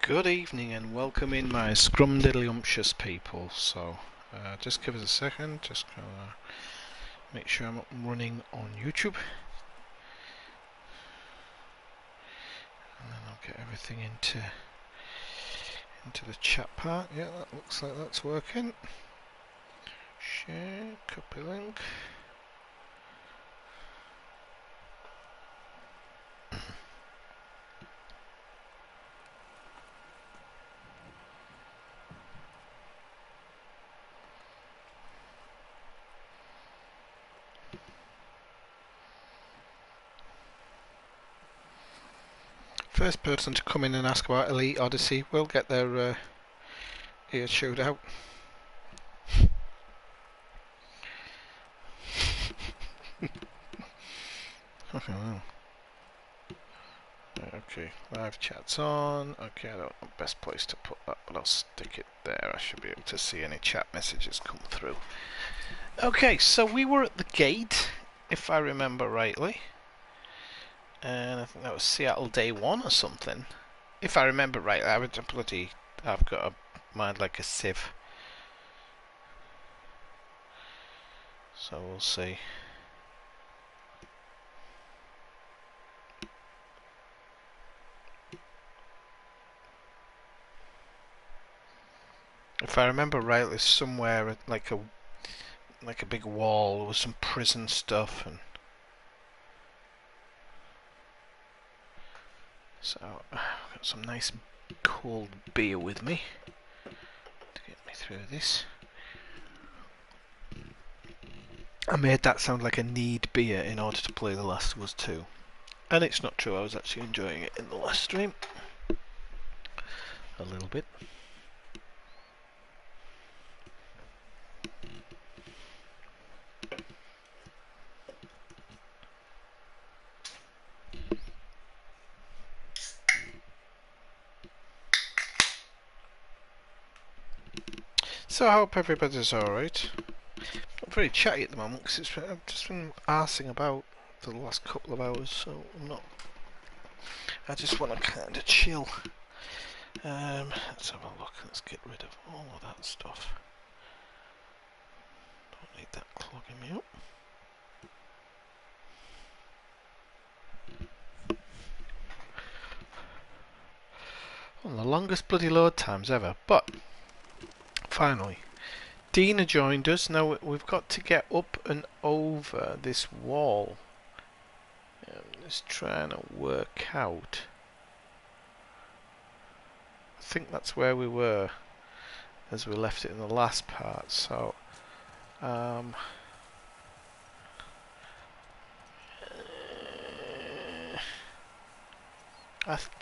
Good evening and welcome in my scrumdiddlyumptious people. So just give us a second, just gonna make sure I'm up and running on YouTube, and then I'll get everything into the chat part. Yeah, that looks like that's working. Share, copy link. First person to come in and ask about Elite Odyssey will get their ear chewed out. Okay, well. Okay, live chat's on. Okay, I don't know the best place to put that, but I'll stick it there. I should be able to see any chat messages come through. Okay, so we were at the gate, if I remember rightly. And I think that was Seattle Day 1 or something. If I remember rightly, I've got a mind like a sieve. So we'll see. If I remember rightly, somewhere like a big wall, there was some prison stuff, and so I've got some nice cold beer with me to get me through this. I made that sound like a need beer in order to play The Last of Us 2. And it's not true, I was actually enjoying it in the last stream. A little bit. So I hope everybody's alright. I'm very chatty at the moment because I've just been arsing about for the last couple of hours, so I just want to kind of chill. Let's have a look. Let's get rid of all of that stuff. Don't need that clogging me up. Well, the longest bloody load times ever, but finally Dina joined us. Now we've got to get up and over this wall. I'm just trying to work out. I think that's where we were as we left it in the last part, so I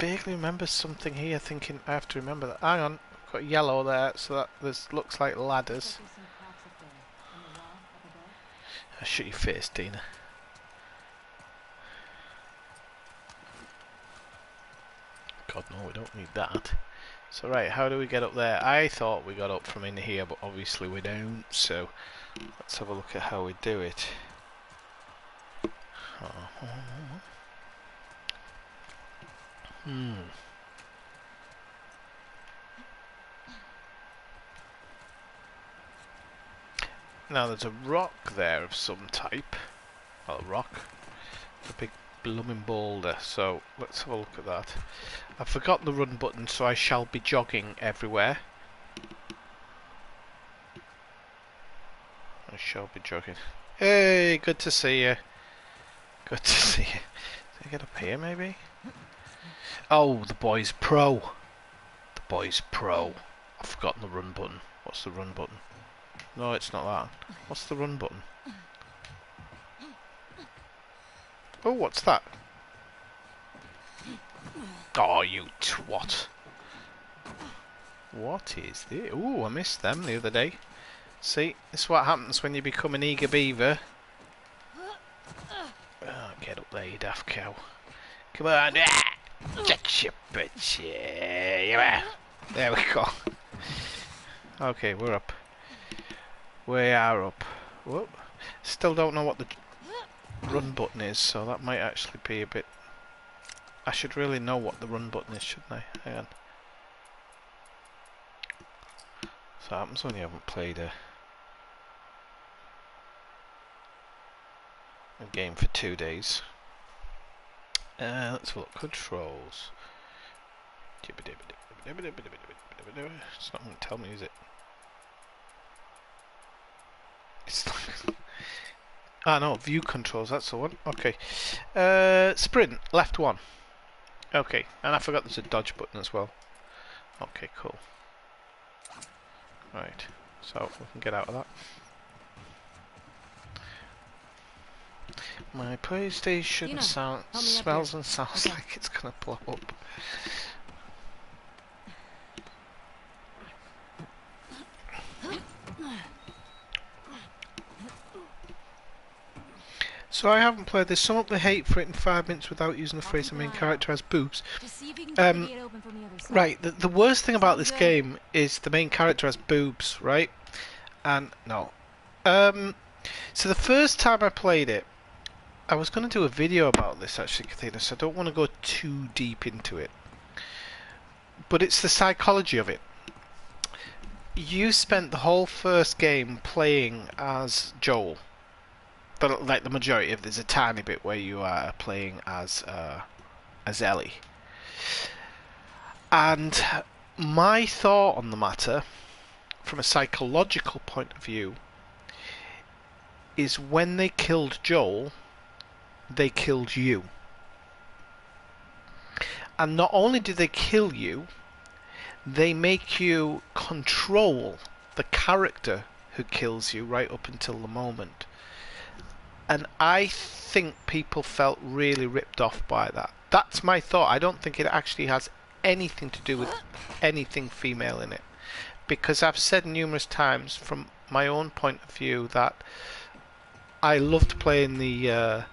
vaguely remember something here, thinking I have to remember that. Hang on, I've got yellow there, so that this looks like ladders. Shut your face, Dina. God no, we don't need that. So right, how do we get up there? I thought we got up from in here, but obviously we don't, so let's have a look at how we do it. Now there's a rock there of some type. Well, a rock. A big blooming boulder, so let's have a look at that. I've forgotten the run button, so I shall be jogging everywhere. I shall be jogging. Hey, good to see you. Good to see you. Did I get up here, maybe? Oh, the boy's pro. The boy's pro. I've forgotten the run button. What's the run button? No, it's not that. What's the run button? Oh, what's that? Oh, you twat. What is this? Ooh, I missed them the other day. See, this is what happens when you become an eager beaver. Oh, get up there, you daft cow. Come on. Get your bitch. Yeah. There we go. Okay, we're up. We are up. Whoop. Still don't know what the run button is, so that might actually be a bit... I should really know what the run button is, shouldn't I? Hang on. So that happens when you haven't played a game for 2 days. Let's look. Controls. It's not going to tell me, is it? It's like no, view controls, that's the one. Okay. Sprint, left 1. Okay, and I forgot there's a dodge button as well. Okay, cool. Right, so we can get out of that. My PlayStation smells and sounds like it's gonna blow up. So I haven't played this. Sum up the hate for it in 5 minutes without using the phrase the main character has boobs. Right, the worst thing about this game is the main character has boobs, right? And no. So the first time I played it, I was going to do a video about this actually, Kathina, so I don't want to go too deep into it. But it's the psychology of it. You spent the whole first game playing as Joel. But like the majority of, there's a tiny bit where you are playing as Ellie. And my thought on the matter, from a psychological point of view, is when they killed Joel, they killed you. And not only do they kill you, they make you control the character who kills you right up until the moment. And I think people felt really ripped off by that. That's my thought. I don't think it actually has anything to do with anything female in it. Because I've said numerous times from my own point of view that I loved playing the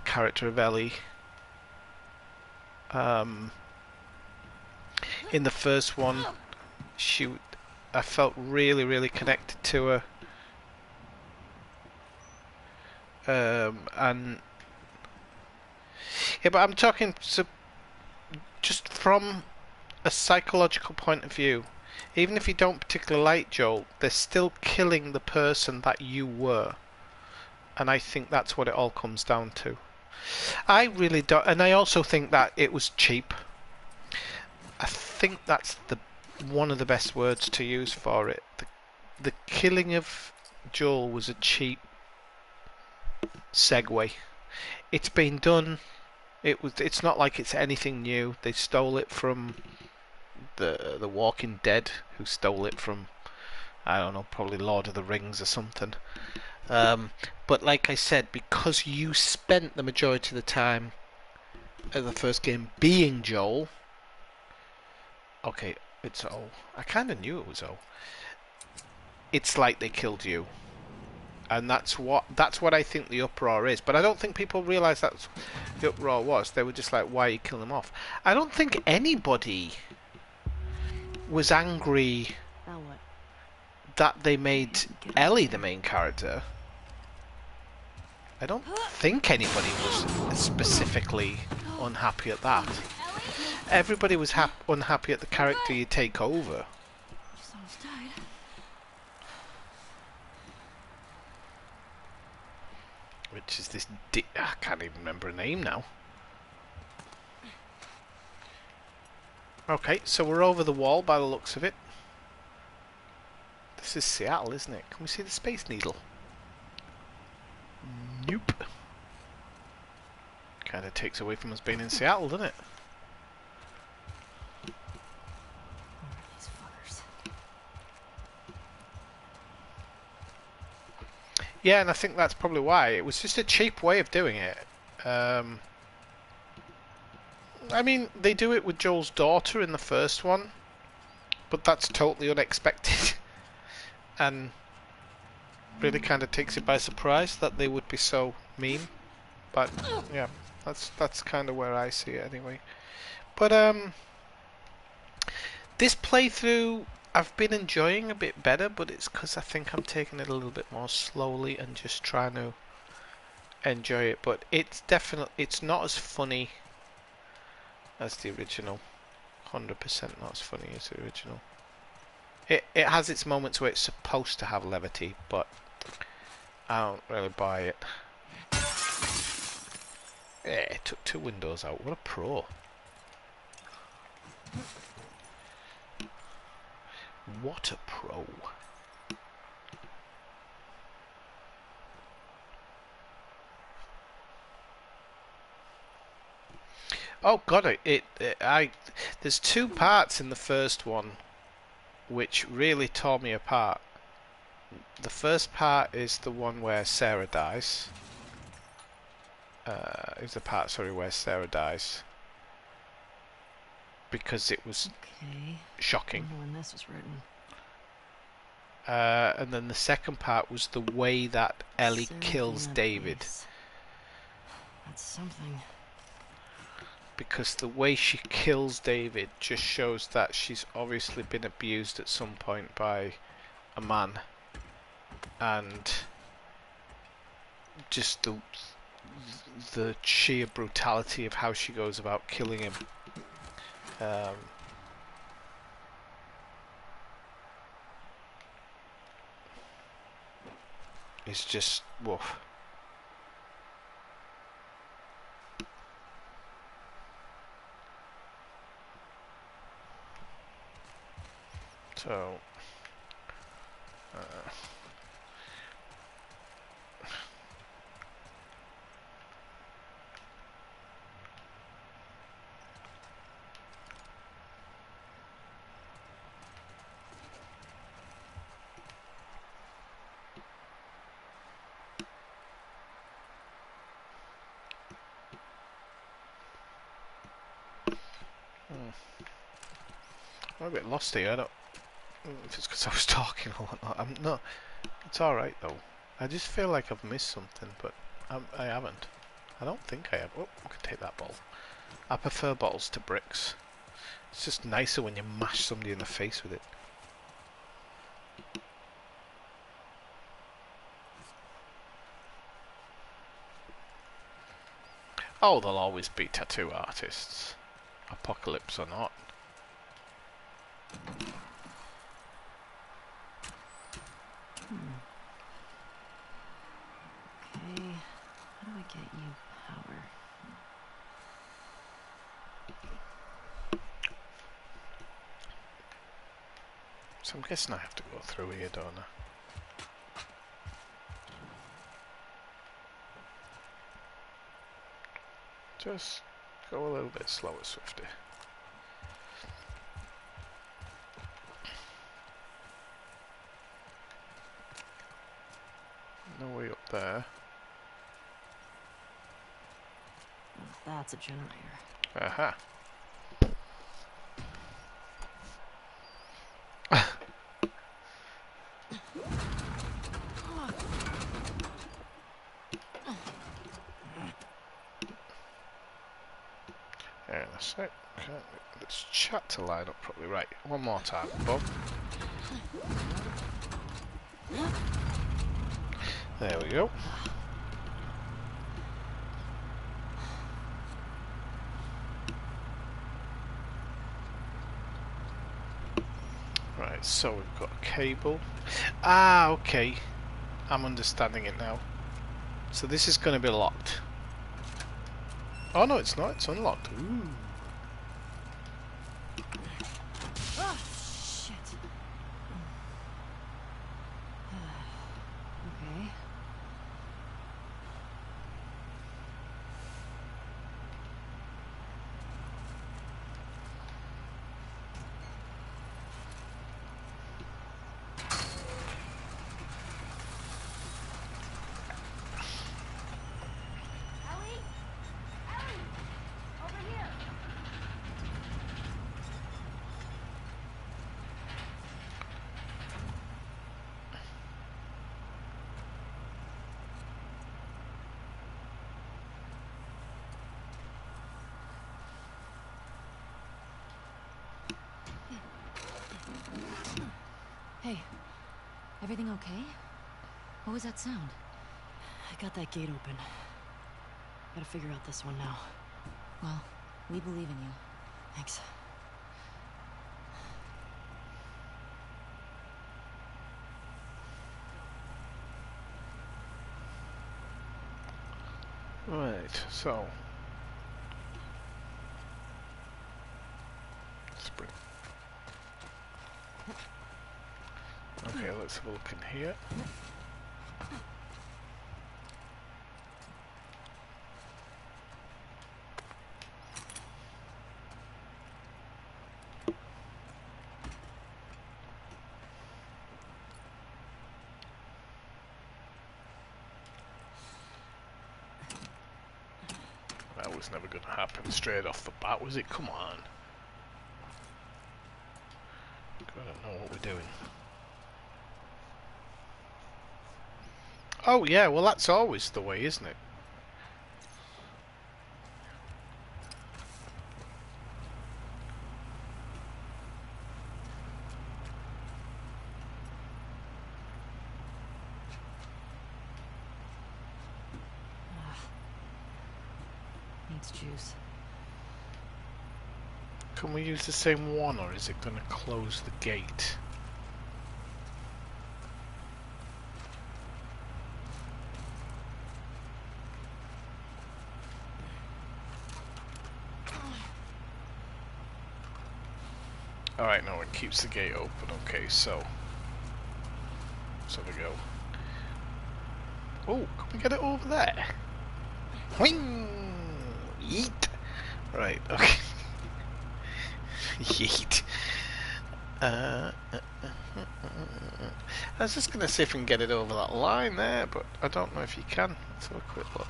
character of Ellie. In the first one, I felt really, really connected to her. And yeah, but I'm talking just from a psychological point of view. Even if you don't particularly like Joel, they're still killing the person that you were, and I think that's what it all comes down to. I really don't, and I also think that it was cheap. I think that's one of the best words to use for it. The killing of Joel was a cheap segue. It's been done. It's not like it's anything new. They stole it from the Walking Dead, who stole it from, I don't know, probably Lord of the Rings or something. But like I said, because you spent the majority of the time of the first game being Joel. Okay, it's O. I kind of knew it was O. It's like they killed you. And that's what I think the uproar is. But I don't think people realise that's what the uproar was. They were just like, why are you killing them off? I don't think anybody was angry that they made Ellie the main character. I don't think anybody was specifically unhappy at that. Everybody was unhappy at the character you take over. Which is this I can't even remember a name now. Okay, so we're over the wall by the looks of it. This is Seattle, isn't it? Can we see the Space Needle? Nope. Kind of takes away from us being in Seattle, doesn't it? Yeah, and I think that's probably why. It was just a cheap way of doing it. I mean, they do it with Joel's daughter in the first one, but that's totally unexpected. And really kind of takes it by surprise that they would be so mean. But, yeah, that's kind of where I see it anyway. But, this playthrough I've been enjoying a bit better, but it's because I think I'm taking it a little bit more slowly and just trying to enjoy it. But it's not as funny as the original. 100% not as funny as the original. It has its moments where it's supposed to have levity, but I don't really buy it. Yeah, it took 2 windows out. What a pro. What a pro. Oh god, there's 2 parts in the first one which really tore me apart. The first part is the one where Sarah dies. Is the part, sorry, where Sarah dies. Because it was shocking. I wonder when this was written. And then the second part was the way that Ellie kills David. That's something. Because the way she kills David just shows that she's obviously been abused at some point by a man. And just the sheer brutality of how she goes about killing him. It's just woof. So I'm a bit lost here. I don't know if it's because I was talking or whatnot. I'm not. It's alright though. I just feel like I've missed something, but I haven't. I don't think I have. Oh, I can take that ball. I prefer bottles to bricks. It's just nicer when you mash somebody in the face with it. Oh, there'll always be tattoo artists. Apocalypse or not. Okay, how do I get you power? So I'm guessing I have to go through here, don't I? Just go a little bit slower, Swifty. No way up there. That's a generator. Aha. Hang on a sec. Okay, let's chat to line up properly. Right, one more time, Bob. There we go. Right, so we've got a cable. Ah, okay. I'm understanding it now. So this is going to be locked. Oh no, it's not. It's unlocked. Ooh. Oh, shit. Okay. Hey, everything okay? What was that sound? I got that gate open. Gotta figure out this one now. Well, we believe in you. Thanks. Right, so spring. Okay, let's have a look in here. That was never going to happen straight off the bat, was it? Come on. Gotta know what we're doing. Oh yeah, well that's always the way, isn't it? Needs juice. Can we use the same one, or is it going to close the gate? Alright, no, it keeps the gate open. Okay, so we go. Oh, can we get it over there? Whing! Yeet! Right, okay. Yeet. I was just going to see if we can get it over that line there, but I don't know if you can. Let's have a quick look.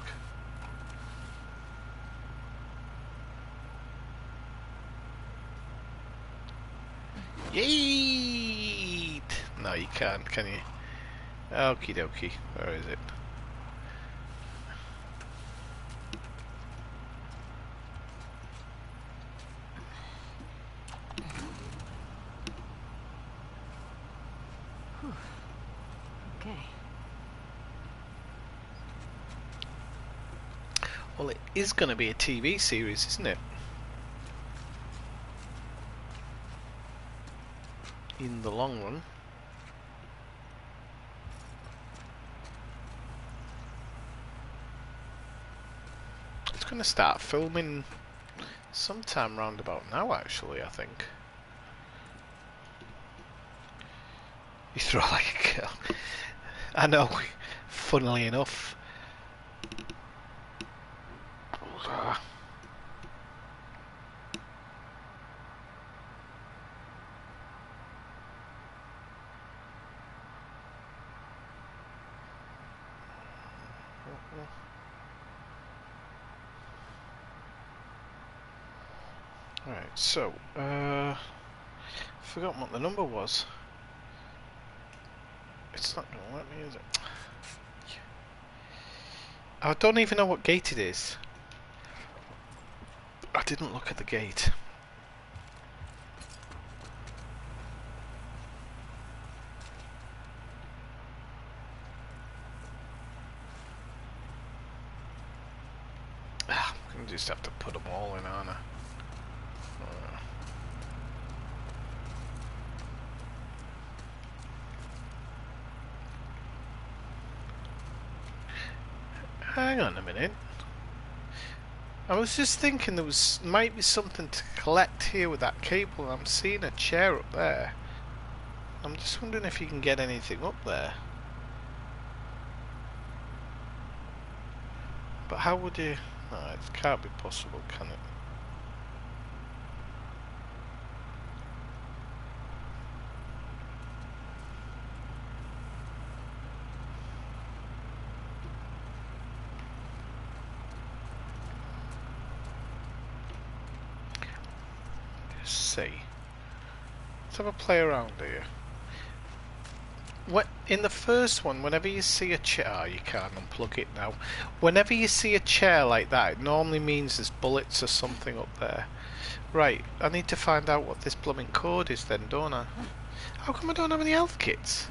Yeet! No, you can't, can you? Okie dokie. Where is it? Okay. Well, it is going to be a TV series, isn't it? In the long run. It's going to start filming sometime round about now, actually, I think. You throw like a girl. I know, funnily enough. Right, so, forgotten what the number was. It's not going to let me, is it? I don't even know what gate it is. I didn't look at the gate. I'm going to just have to put them all in, aren't I? Hang on a minute. I was just thinking there might be something to collect here with that cable. I'm seeing a chair up there. I'm just wondering if you can get anything up there. But how would you... No, it can't be possible, can it? See. Let's have a play around here. In the first one, whenever you see a chair, you can't unplug it now. Whenever you see a chair like that, it normally means there's bullets or something up there. Right, I need to find out what this blooming code is then, don't I? How come I don't have any health kits?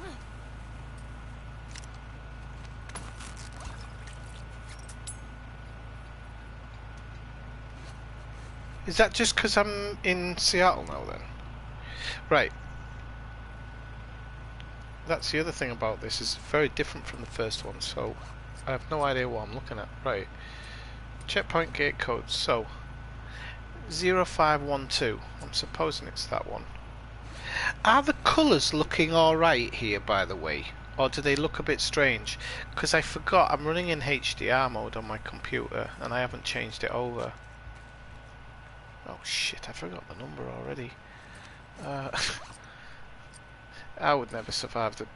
Is that just because I'm in Seattle now then? Right. That's the other thing about this, is very different from the first one, so I have no idea what I'm looking at. Right. Checkpoint gate code. So 0512. I'm supposing it's that one. Are the colours looking alright here, by the way? Or do they look a bit strange? Because I forgot I'm running in HDR mode on my computer and I haven't changed it over. Oh shit, I forgot the number already. I would never survive the...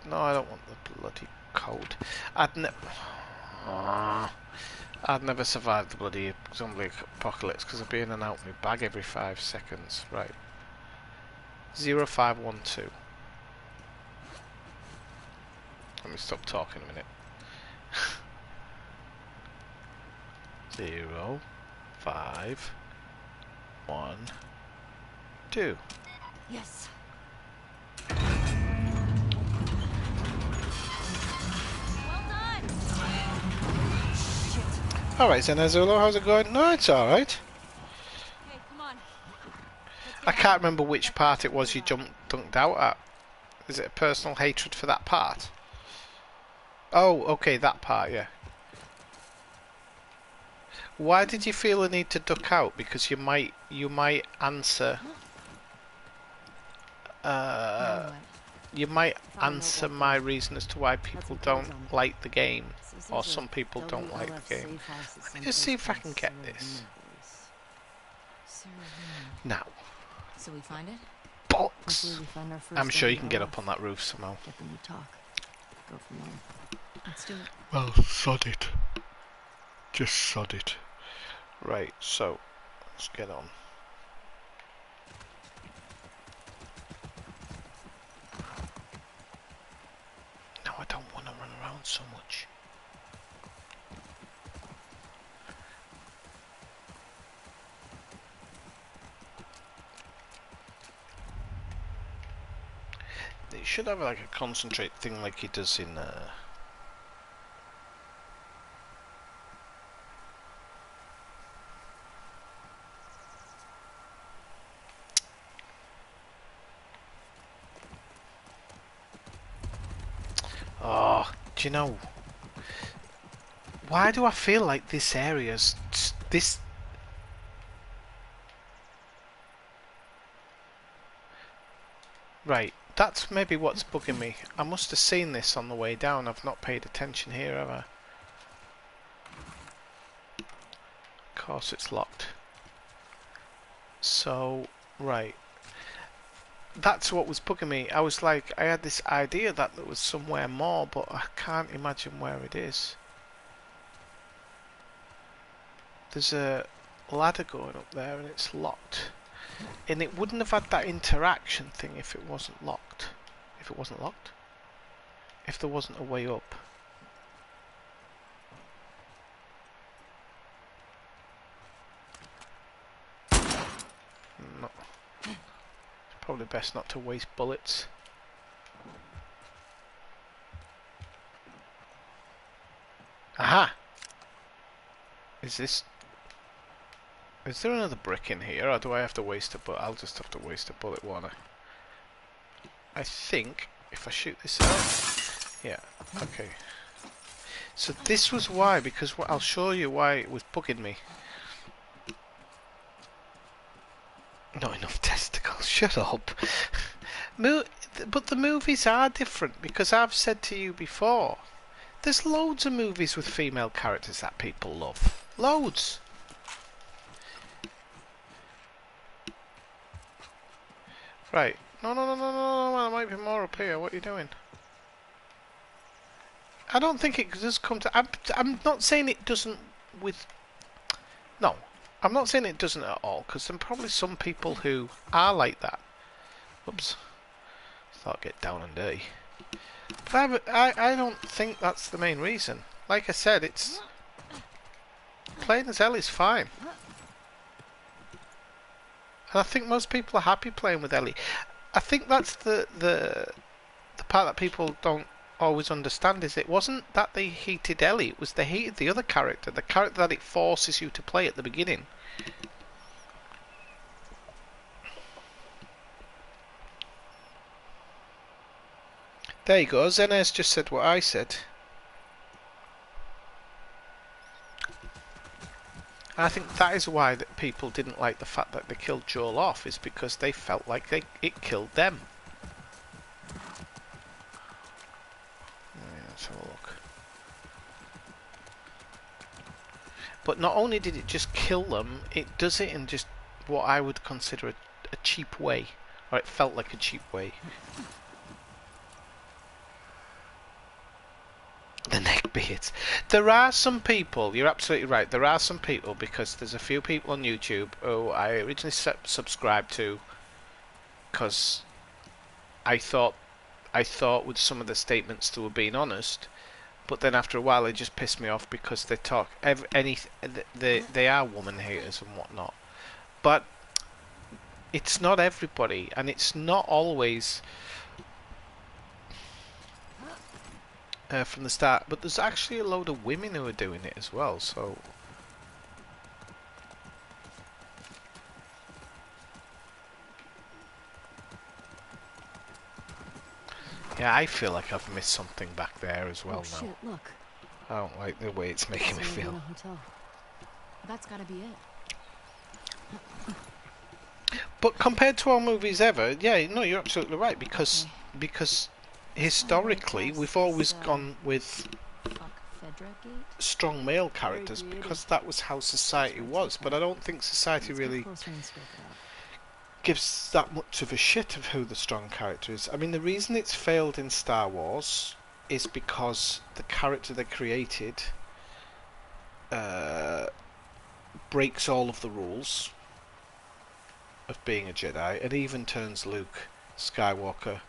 No, I don't want the bloody code. I'd never survive the bloody zombie apocalypse because I'd be in and out of my bag every 5 seconds. Right. 0512. Let me stop talking a minute. 0, 5, 1, 2. Yes. Alright, Zenazolo, how's it going? No, it's alright. Hey, come on. I can't remember which part it was you dunked out at. Is it a personal hatred for that part? Oh, okay, that part, yeah. Why did you feel the need to duck out? Because you might answer... you might answer my reason as to why people don't like the game. Or some people don't like the game. Let me just see if I can get this. Now. So we find it? Bollocks! I'm sure you can get up on that roof somehow. Get them to talk. Go from there. Let's do it. Well, sod it. Just sod it. Right, so let's get on. No, I don't want to run around so much. It should have like a concentrate thing like he does in Oh, do you know, why do I feel like this area's this... Right, that's maybe what's bugging me. I must have seen this on the way down. I've not paid attention here, have I? Of course it's locked. So, right. That's what was bugging me. I was like, I had this idea that there was somewhere more, but I can't imagine where it is. There's a ladder going up there and it's locked. And it wouldn't have had that interaction thing if it wasn't locked. If it wasn't locked? If there wasn't a way up. No. Probably best not to waste bullets. Aha! Is there another brick in here, or do I have to waste a bullet? I'll just have to waste a bullet, won't I think if I shoot this out... Yeah, okay. So this was why, because I'll show you why it was bugging me. Not enough testicles, shut up. But the movies are different, because I've said to you before, there's loads of movies with female characters that people love. Loads. Right. No, there might be more up here. What are you doing? I don't think it does come to... I'm not saying it doesn't with... No. I'm not saying it doesn't at all, because there are probably some people who are like that. Oops. Thought I'd get down and dirty. But I don't think that's the main reason. Like I said, it's... Playing as Ellie's fine. And I think most people are happy playing with Ellie. I think that's the part that people don't always understand, is it wasn't that they hated Ellie, it was they hated the other character, the character that it forces you to play at the beginning. There you go, Zenez just said what I said. And I think that is why that people didn't like the fact that they killed Joel off, is because they felt like it killed them. Let's have a look. But not only did it just kill them, it does it in just what I would consider a cheap way. Or it felt like a cheap way. The neckbeards. There are some people, you're absolutely right, there are some people, because there's a few people on YouTube who I originally subscribed to because I thought with some of the statements they were being honest, but then after a while they just pissed me off because they talk they are woman haters and whatnot. But it's not everybody, and it's not always from the start. But there's actually a load of women who are doing it as well. So yeah, I feel like I've missed something back there as well now. Shit, look. I don't like the way it's making me feel. Hotel. That's gotta be it. But compared to our movies ever, yeah, no, you're absolutely right, because historically we've always gone with strong male characters because that was how society was. But I don't think society really gives that much of a shit of who the strong character is. I mean, the reason it's failed in Star Wars is because the character they created breaks all of the rules of being a Jedi, and even turns Luke Skywalker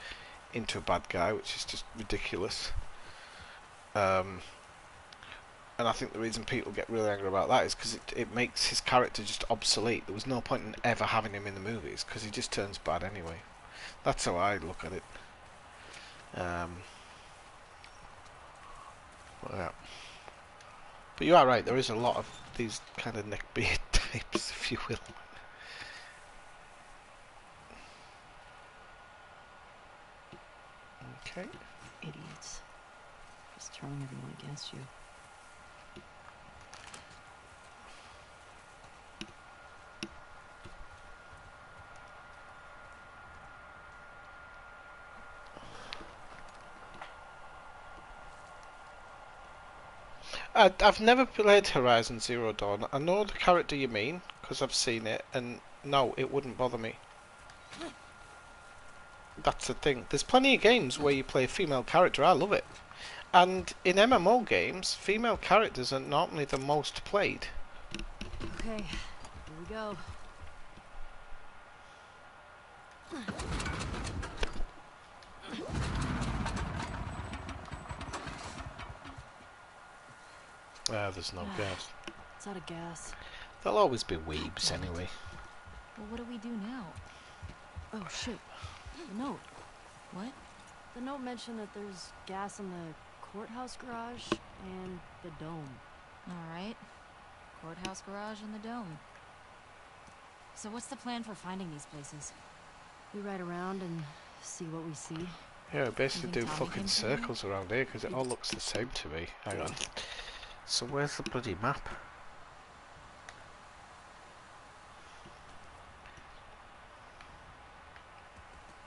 into a bad guy, which is just ridiculous. And I think the reason people get really angry about that is because it makes his character just obsolete. There was no point in ever having him in the movies because he just turns bad anyway. That's how I look at it. Yeah. But you are right, there is a lot of these kind of neckbeard types, if you will. Okay. Idiots. Just throwing everyone against you. I've never played Horizon Zero Dawn. I know the character you mean, because I've seen it, and no, it wouldn't bother me. That's the thing. There's plenty of games where you play a female character, I love it. And in MMO games, female characters are normally the most played. Okay, here we go. There's no gas. It's out of gas. There'll always be weebs anyway. Well, what do we do now? Oh, shit. The note. What? The note mentioned that there's gas in the courthouse garage and the dome. Alright. Courthouse garage and the dome. So what's the plan for finding these places? We ride around and see what we see. Yeah, basically do fucking circles around here because it all looks the same to me. Hang on. So where's the bloody map?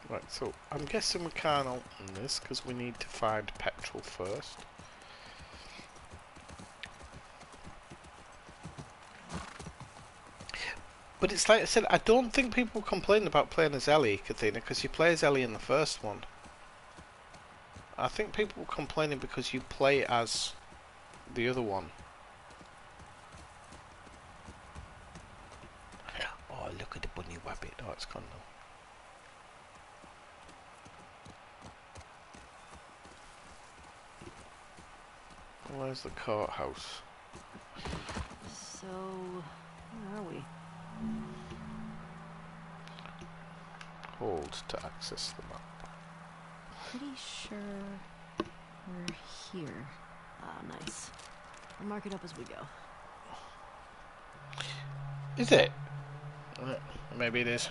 Right, so I'm guessing we can't open this because we need to find petrol first. But it's like I said, I don't think people complain about playing as Ellie, Kathina, because you play as Ellie in the first one. I think people were complaining because you play as the other one. Oh, look at the bunny rabbit. Oh, it's gone now. Where's the courthouse? So, where are we? Hold to access the map. Pretty sure we're here. Ah, nice. I'll mark it up as we go. Is it? Maybe it is.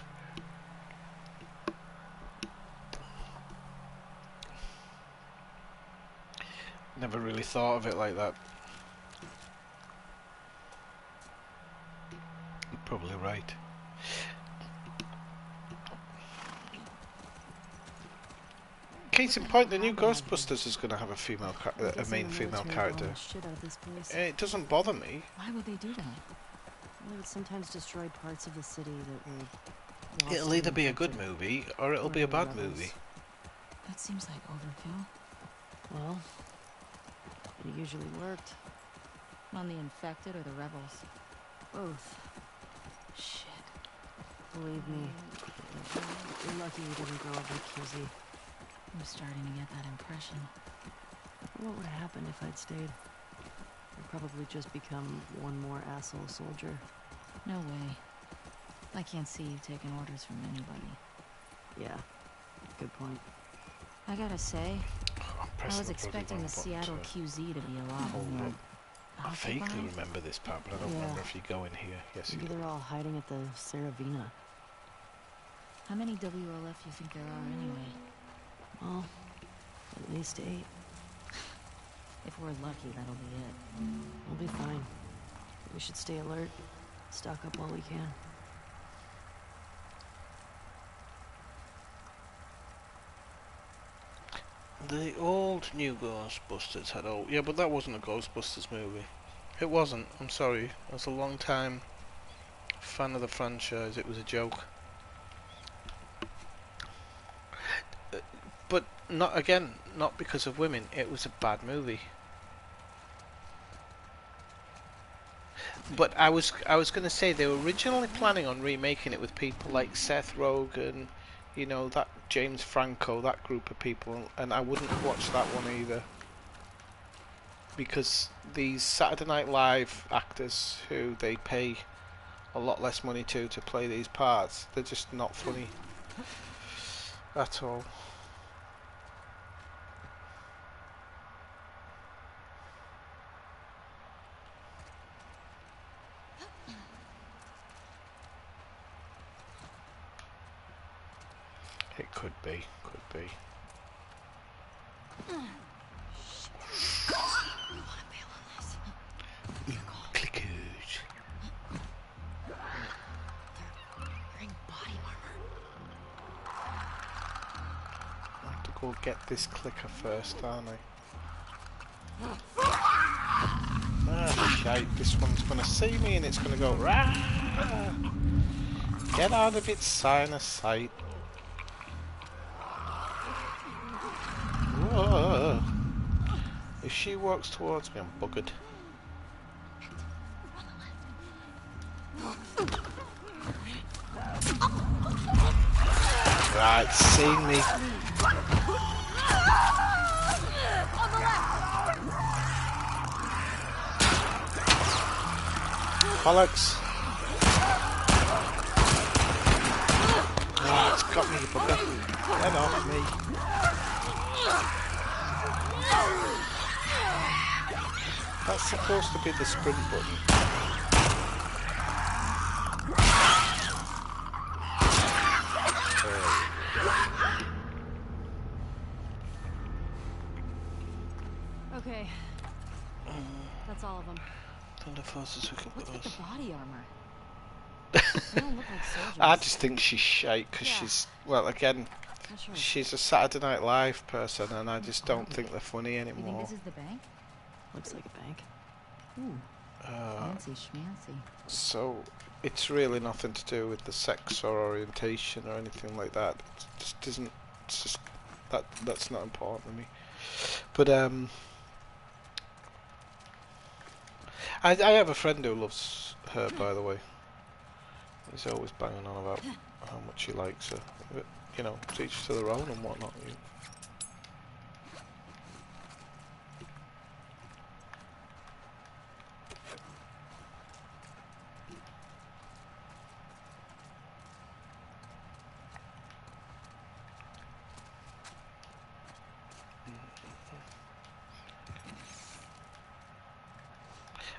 Never really thought of it like that. Probably right. Case in point, the new Ghostbusters is going to have a female, a main female character. It doesn't bother me. Why would they do that? Well, they would sometimes destroy parts of the city that were. It'll either be a good movie or it'll be a bad movie. That seems like overkill. Well, it usually worked. On the infected or the rebels? Both. Shit. Believe me, you're lucky you didn't grow up with QZ. I'm starting to get that impression. What would have happened if I'd stayed? I'd probably just become one more asshole soldier. No way. I can't see you taking orders from anybody. Yeah, good point. I gotta say, I was the expecting the Seattle QZ to be a lot more. I vaguely remember this part, but I don't remember if you go in here. Yes, you Maybe do. they're all hiding at the Saravina. How many WLF you think there are anyway? Well, at least 8. If we're lucky, that'll be it. We'll be fine. We should stay alert. Stock up while we can. The old new Ghostbusters had all... Yeah, but that wasn't a Ghostbusters movie. It wasn't. I'm sorry. I was a long time fan of the franchise. It was a joke. But not again, not because of women. It was a bad movie. But I was going to say they were originally planning on remaking it with people like Seth Rogen, you know, that James Franco, that group of people, and I wouldn't watch that one either. Because these Saturday Night Live actors who they pay a lot less money to play these parts, they're just not funny at all. It could be, could be. Clickers. Wearing body armor. I have to go get this clicker first, aren't I? Ah, shite. This one's gonna see me and it's gonna go, rah! Get out of its line of sight. Whoa. If she walks towards me, I'm buggered. Right, seeing me. Bollocks. Oh, it's got me, you bugger. Get off me. That's supposed to be the sprint button. Okay. That's all of them. Thunder Forces, What's with the body armor? I They don't look like soldiers. just think she's shite because she's, well, again, Not sure. she's a Saturday Night Live person and I just don't think they're funny You think anymore. this is the bank? Looks like a bank. Ooh, fancy schmancy. So it's really nothing to do with the sex or orientation or anything like that. It just isn't. It's just that's not important to me. But I have a friend who loves her, by the way. He's always banging on about how much he likes her. But, you know, to each to their own and whatnot.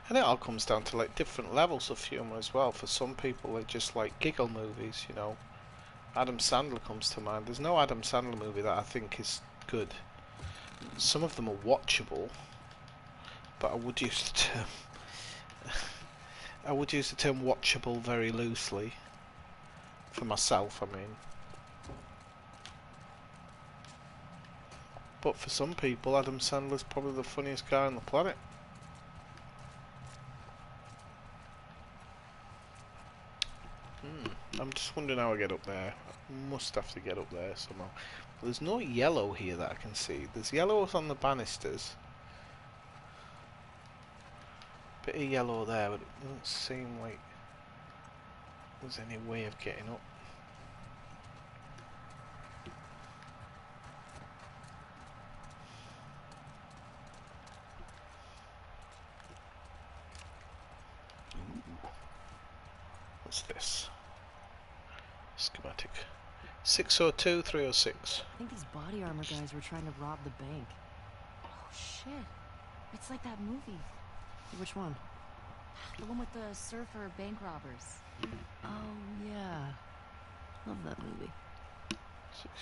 And it all comes down to like different levels of humour as well. For some people, they just like giggle movies. You know, Adam Sandler comes to mind. There's no Adam Sandler movie that I think is good. Some of them are watchable, but I would use the term I would use the term watchable very loosely. For myself, I mean. But for some people, Adam Sandler's probably the funniest guy on the planet. I'm just wondering how I get up there. I must have to get up there somehow. There's no yellow here that I can see. There's yellows on the banisters. Bit of yellow there, but it doesn't seem like there's any way of getting up. What's this? Schematic. 602, 306. I think these body armor guys were trying to rob the bank. Oh, shit. It's like that movie. Which one? The one with the surfer bank robbers. Oh, yeah. Love that movie.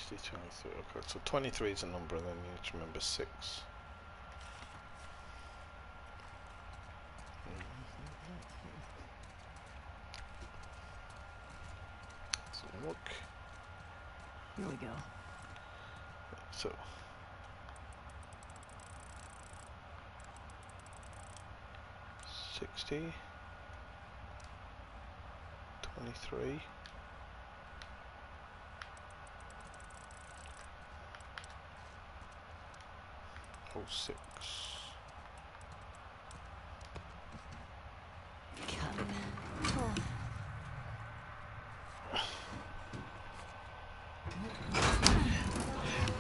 60, 23, okay, so 23 is a number, and then you need to remember 6. Let's look. Here we go. So. $60, 23. Oh, 6.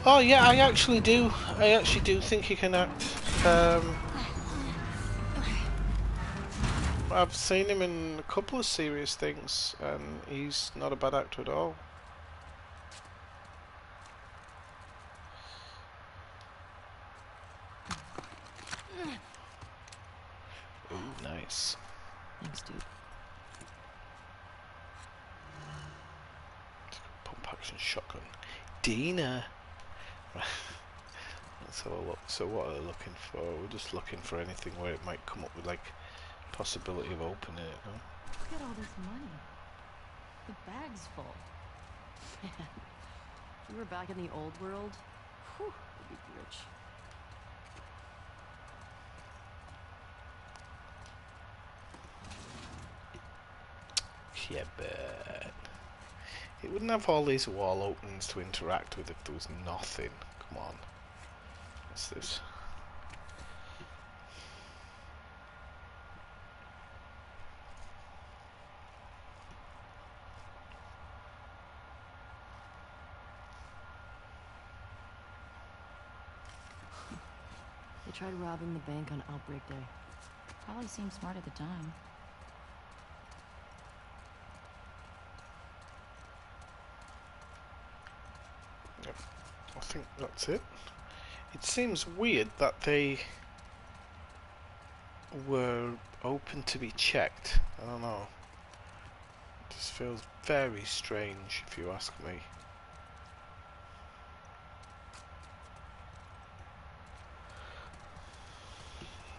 Oh yeah, I actually do think he can act. I've seen him in a couple of serious things, and he's not a bad actor at all. Ooh, nice. Thanks, dude. Pump action shotgun. Dina! Let's have a look. So what are they looking for? We're just looking for anything where it might come up with like possibility of opening it, huh? Look at all this money. The bag's full. If we were back in the old world, whew, we'd be rich. Yeah, but it wouldn't have all these wall openings to interact with if there was nothing. Come on. What's this? They tried robbing the bank on Outbreak Day. Probably seemed smart at the time. Yep. I think that's it. It seems weird that they were open to be checked. I don't know. It just feels very strange if you ask me.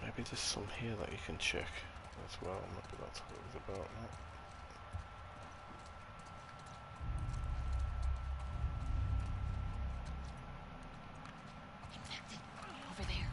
Maybe there's some here that you can check as well. Maybe that's what it was about, right? Infected. Over there.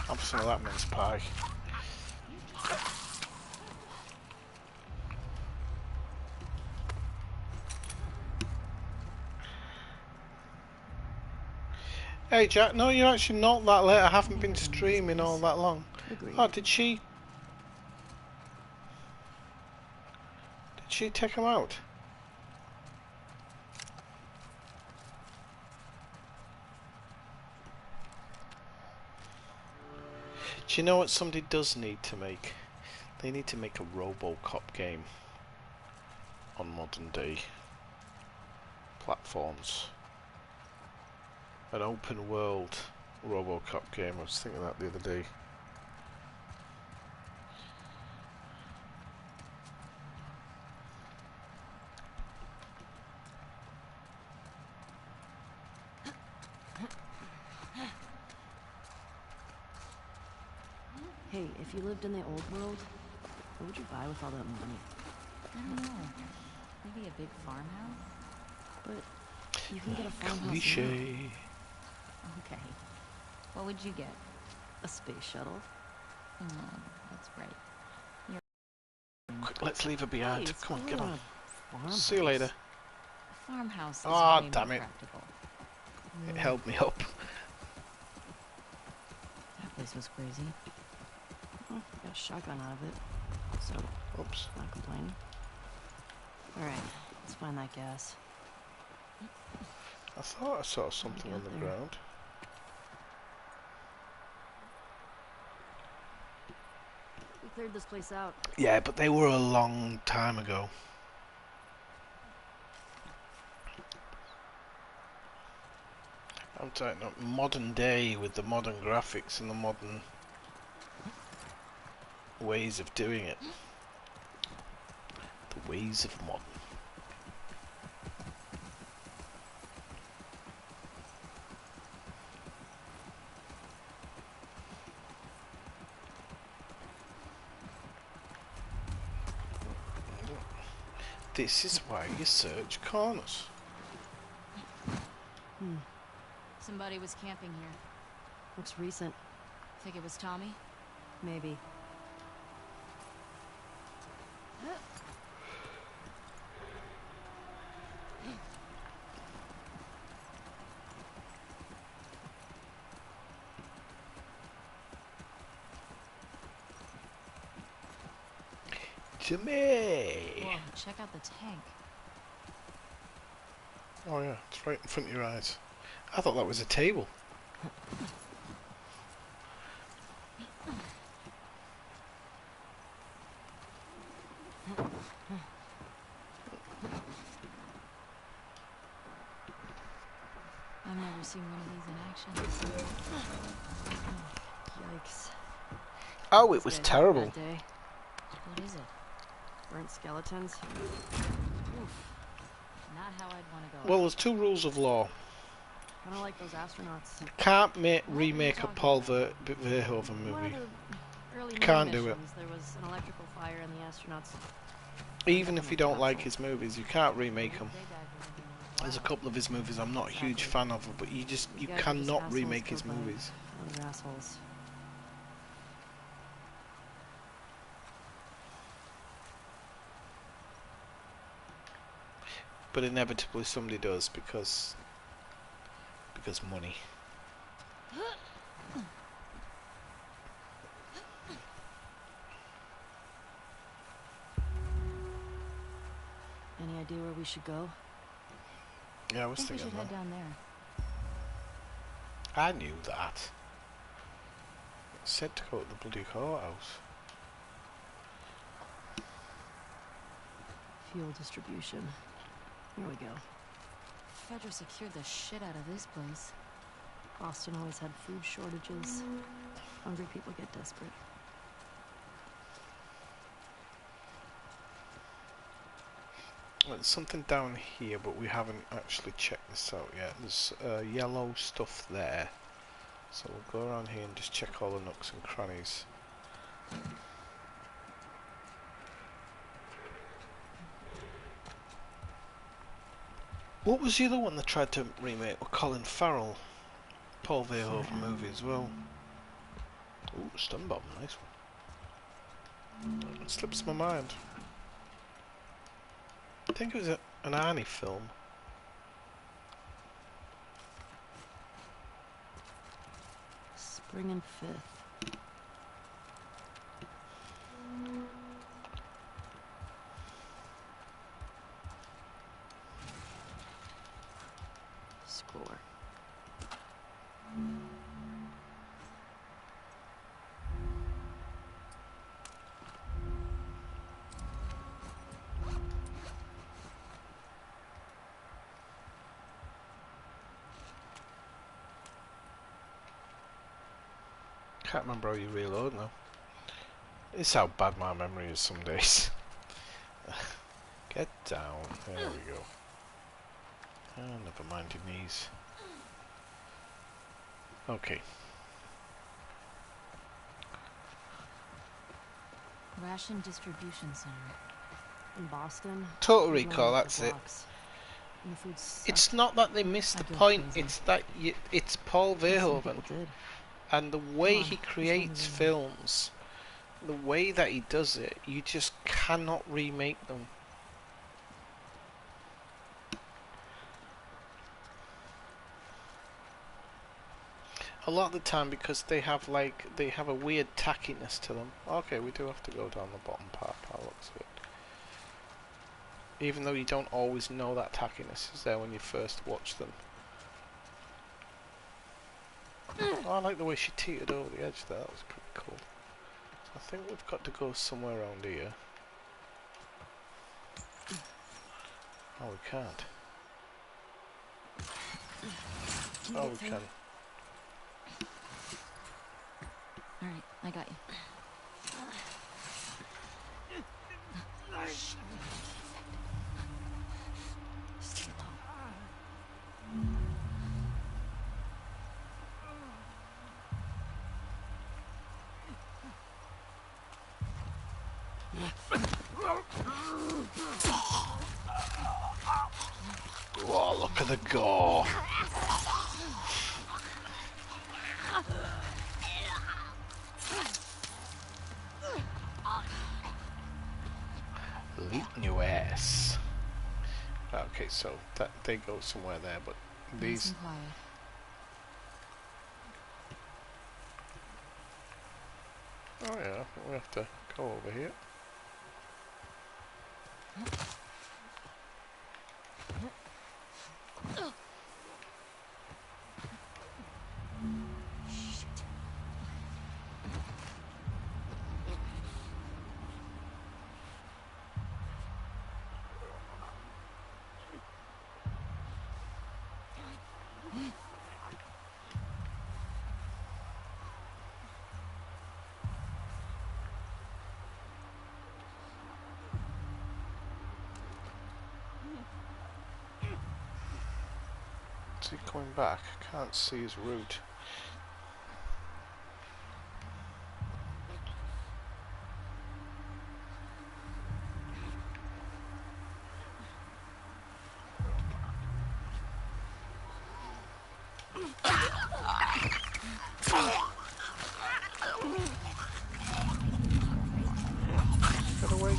Have some of that mince pie. Hey Jack, no, you're actually not that late. I haven't been streaming all that long. Agreed. Oh, did she take him out? Do you know what somebody does need to make? They need to make a RoboCop game on modern day platforms. An open world RoboCop game. I was thinking that the other day. Hey, if you lived in the old world, what would you buy with all that money? I don't know. Maybe a big farmhouse? But you can get a farmhouse now. Cliche. Okay. What would you get? A space shuttle. That's right. Quick, let's leave her behind. Hey, it's Come on, cooler get than on. a farmhouse. See you later. A farmhouse is Ah, way damn more it. practical. It held me up. That place was crazy. Well, got a shotgun out of it, so Oops. not complaining. All right, let's find that gas. I thought I saw something on the there. ground. We cleared this place out. Yeah, but they were a long time ago. I'm talking about modern day with the modern graphics and the modern ways of doing it. The ways of modern. This is why you search corners. Somebody was camping here. Looks recent. Think it was Tommy? Maybe. Jimmy! Whoa, check out the tank. Oh yeah, it's right in front of your eyes. I thought that was a table. I've never seen one of these in action. Yikes. Oh, it These was guys had a terrible. bad day. What is it? Burnt skeletons. Oof. Not how I'd want to go. Well, there's two rules of law. Kind of like those astronauts. Can't What are you remake a talking Paul about? Verhoeven One movie. of the early Can't moon do it. missions, there was an electrical fire and the astronauts. Even if you don't like his movies, you can't remake them. They died within There's a couple of his movies I'm not a huge fan of, but you These guys are just cannot assholes remake his killed by movies. Other assholes. But inevitably somebody does because money. Any idea where we should go? Yeah, I I was think we thinking should head that. down there. I knew that. It said to go to the bloody courthouse. Fuel distribution. Here we go. Fedra secured the shit out of this place. Boston always had food shortages. Hungry people get desperate. Well, there's something down here, but we haven't actually checked this out yet. There's yellow stuff there. So we'll go around here and just check all the nooks and crannies. What was the other one that tried to remake with Colin Farrell? Paul Verhoeven movie as well. Ooh, stun bomb, nice one. It slips my mind. I think it was an Arnie film. Spring and Fifth. Score. Can't remember how you reload now. It's how bad my memory is some days. Get down. There we go. Oh, never mind your knees. Okay. Ration Distribution Center. In Boston. Total we're Recall, blowing up that's the it. blocks. And the food sucks. It's not that they missed I the go point, crazy. it's that it's Paul Some Verhoeven. people did. And the way Come on, he which one creates is it? films, the way that he does it, you just cannot remake them. A lot of the time, because they have a weird tackiness to them. Okay, we do have to go down the bottom part by the looks of it. Even though you don't always know that tackiness is there when you first watch them. Oh, I like the way she teetered over the edge there, that was pretty cool. I think we've got to go somewhere around here. Oh, we can't. Oh, we can. Alright, I got you. Stay low. Oh, look at the gore. Eating your ass. Okay, so that they go somewhere there, but Nice these. and quiet. Oh yeah, we have to go over here. Is he coming back? I can't see his route.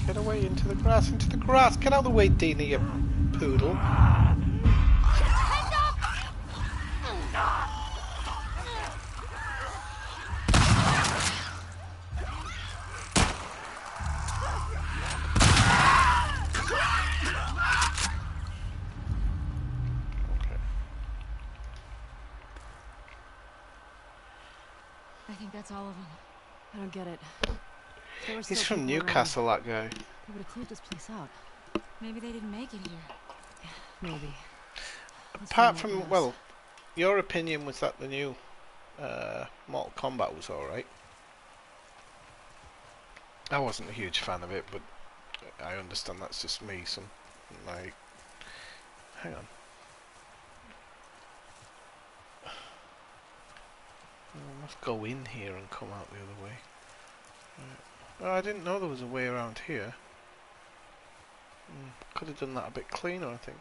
Get away, into the grass, get out of the way, Dina, you poodle. I think that's all of them. I don't get it. There were He's still from people around. Newcastle, that guy. They would have cleared this place out. Maybe they didn't make it here. Maybe. Let's Apart find out from, else. well, your opinion was that the new Mortal Kombat was alright. I wasn't a huge fan of it, but I understand that's just me. Like, hang on. I must go in here and come out the other way. Right. Oh, I didn't know there was a way around here. Could have done that a bit cleaner, I think.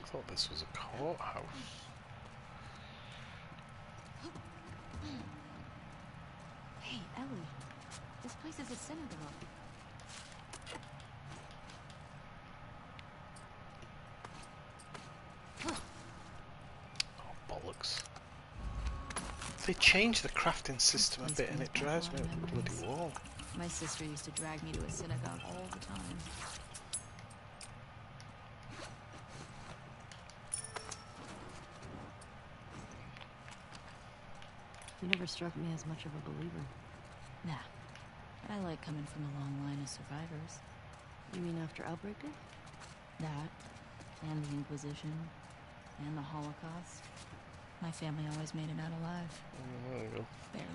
I thought this was a courthouse. Hey, Ellie. This place is a synagogue. Oh, bollocks. They changed the crafting system a bit and it drives me up the bloody wall. My sister used to drag me to a synagogue all the time. You never struck me as much of a believer. Nah. I like coming from a long line of survivors. You mean after Outbreak Day? That, and the Inquisition, and the Holocaust. My family always made it out alive. There you go. Barely.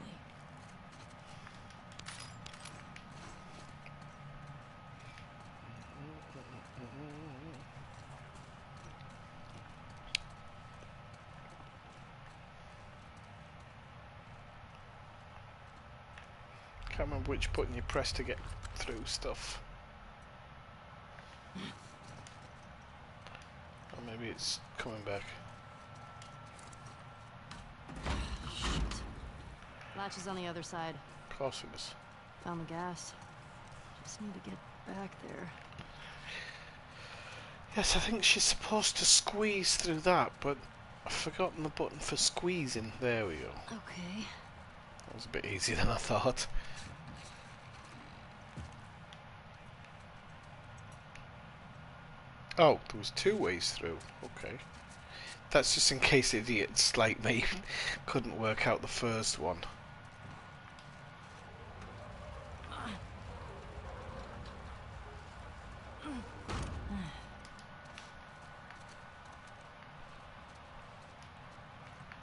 Can't remember which button you press to get through stuff. Or maybe it's coming back. Shit. Latch is on the other side. Of course it is. Found the gas. Just need to get back there. Yes, I think she's supposed to squeeze through that, but I've forgotten the button for squeezing. There we go. Okay. That was a bit easier than I thought. Oh, there was 2 ways through. Okay. That's just in case idiots like me couldn't work out the first one.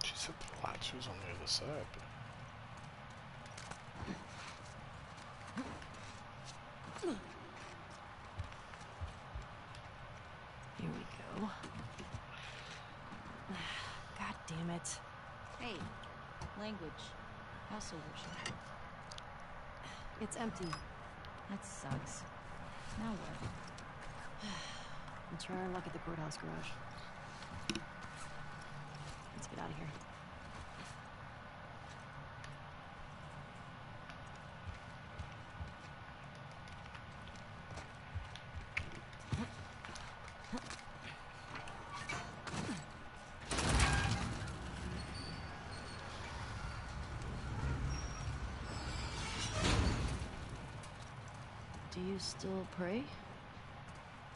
She said the latch was on the other side. Here we go. God damn it. Hey, language. House of worship. It's empty. That sucks. Now what? We'll try our luck at the courthouse garage. Let's get out of here. Do you still pray?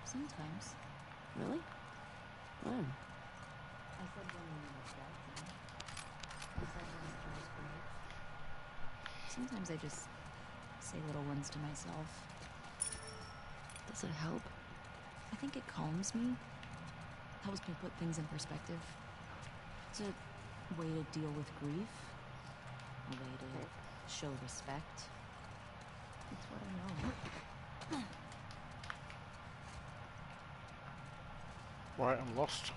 Sometimes. Really? When? I said when you were dead. I said when I was great. Sometimes I just say little ones to myself. Does it help? I think it calms me. Helps me put things in perspective. It's a way to deal with grief. A way to show respect. It's what I know. Right, I'm lost.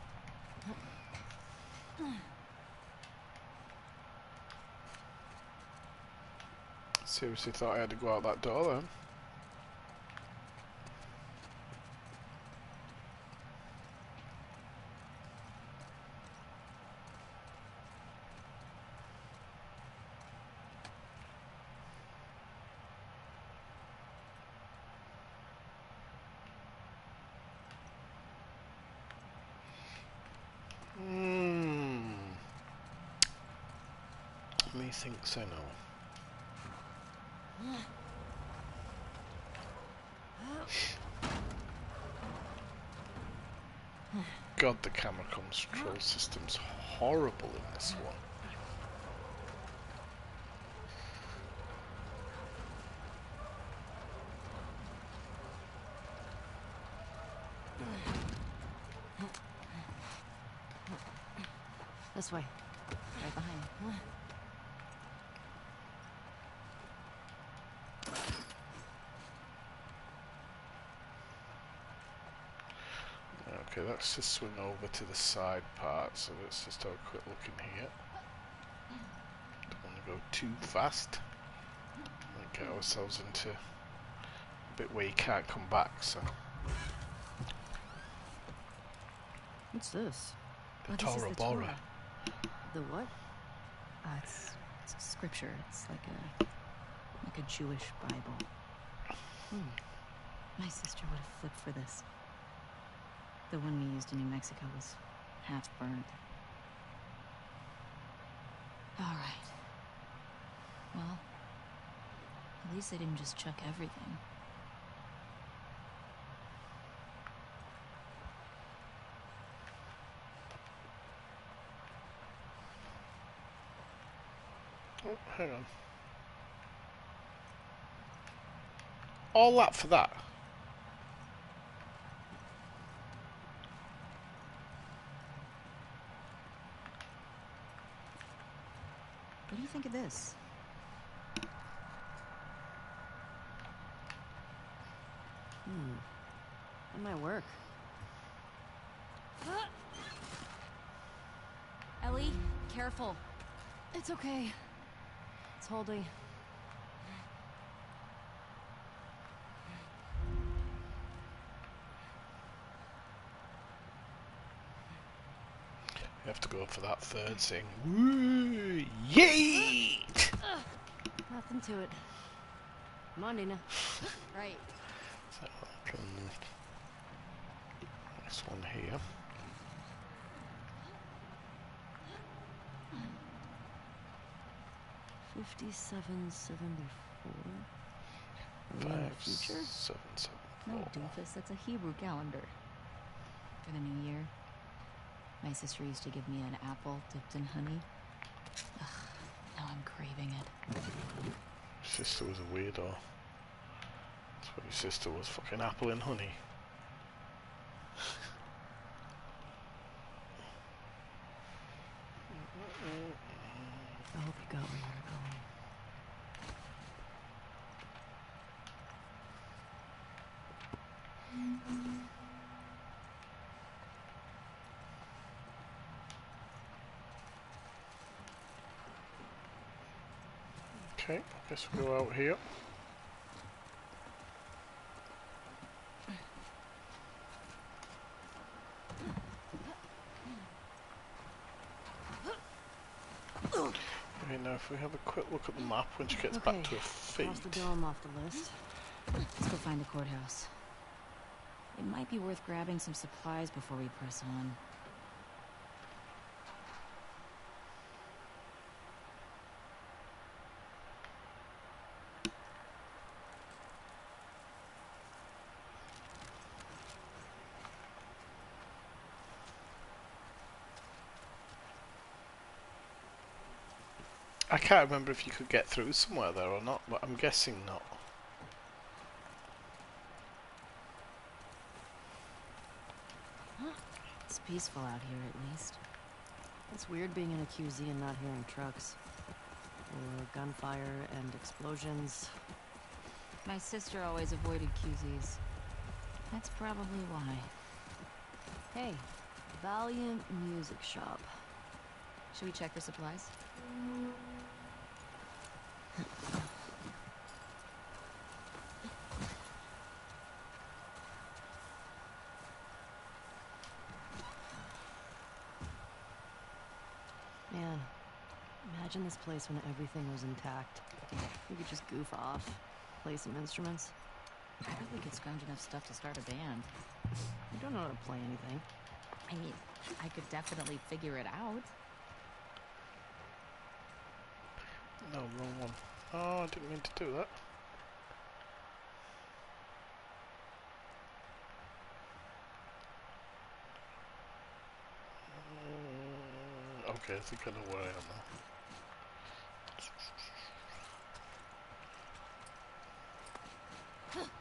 Seriously thought I had to go out that door then. Methinks I know. God, the camera control system's horrible in this one. This way. Right behind you. Okay, let's just swing over to the side part, so let's just have a quick look in here. Don't want to go too fast. Might get ourselves into a bit where you can't come back, so. What's this? The Oh, this is Torah the Bora. Torah. The what? It's scripture. It's like a Jewish Bible. My sister would have flipped for this. The one we used in New Mexico was half burned. All right. Well, at least they didn't just chuck everything. hang on. All that for that? What do you think of this? It might work. Ellie, careful. It's okay. It's holding. You have to go for that third thing. Woo! Yeet! Nothing to it. Come on, Dina. Right. So, this one here. $57.74. Are we in the future? 5774. No, doofus, that's a Hebrew calendar. For the new year, my sister used to give me an apple dipped in honey. Ugh, now I'm craving it. Your sister was a weirdo. That's what your sister was, fucking apple and honey. I hope you got where you were going. Okay, I guess we'll go out here. Okay, now if we have a quick look at the map when she gets back to her feet. Cross the dome off the list. Let's go find the courthouse. It might be worth grabbing some supplies before we press on. I can't remember if you could get through somewhere there or not, but I'm guessing not. It's peaceful out here, at least. It's weird being in a QZ and not hearing trucks. Or gunfire and explosions. My sister always avoided QZs. That's probably why. Hey, Valiant Music Shop. Should we check for supplies? Man, imagine this place when everything was intact. We could just goof off, play some instruments. I bet we could scrounge enough stuff to start a band. We don't know how to play anything. I mean, I could definitely figure it out. No, wrong one. Oh, I didn't mean to do that. Okay, I think I know where I am now.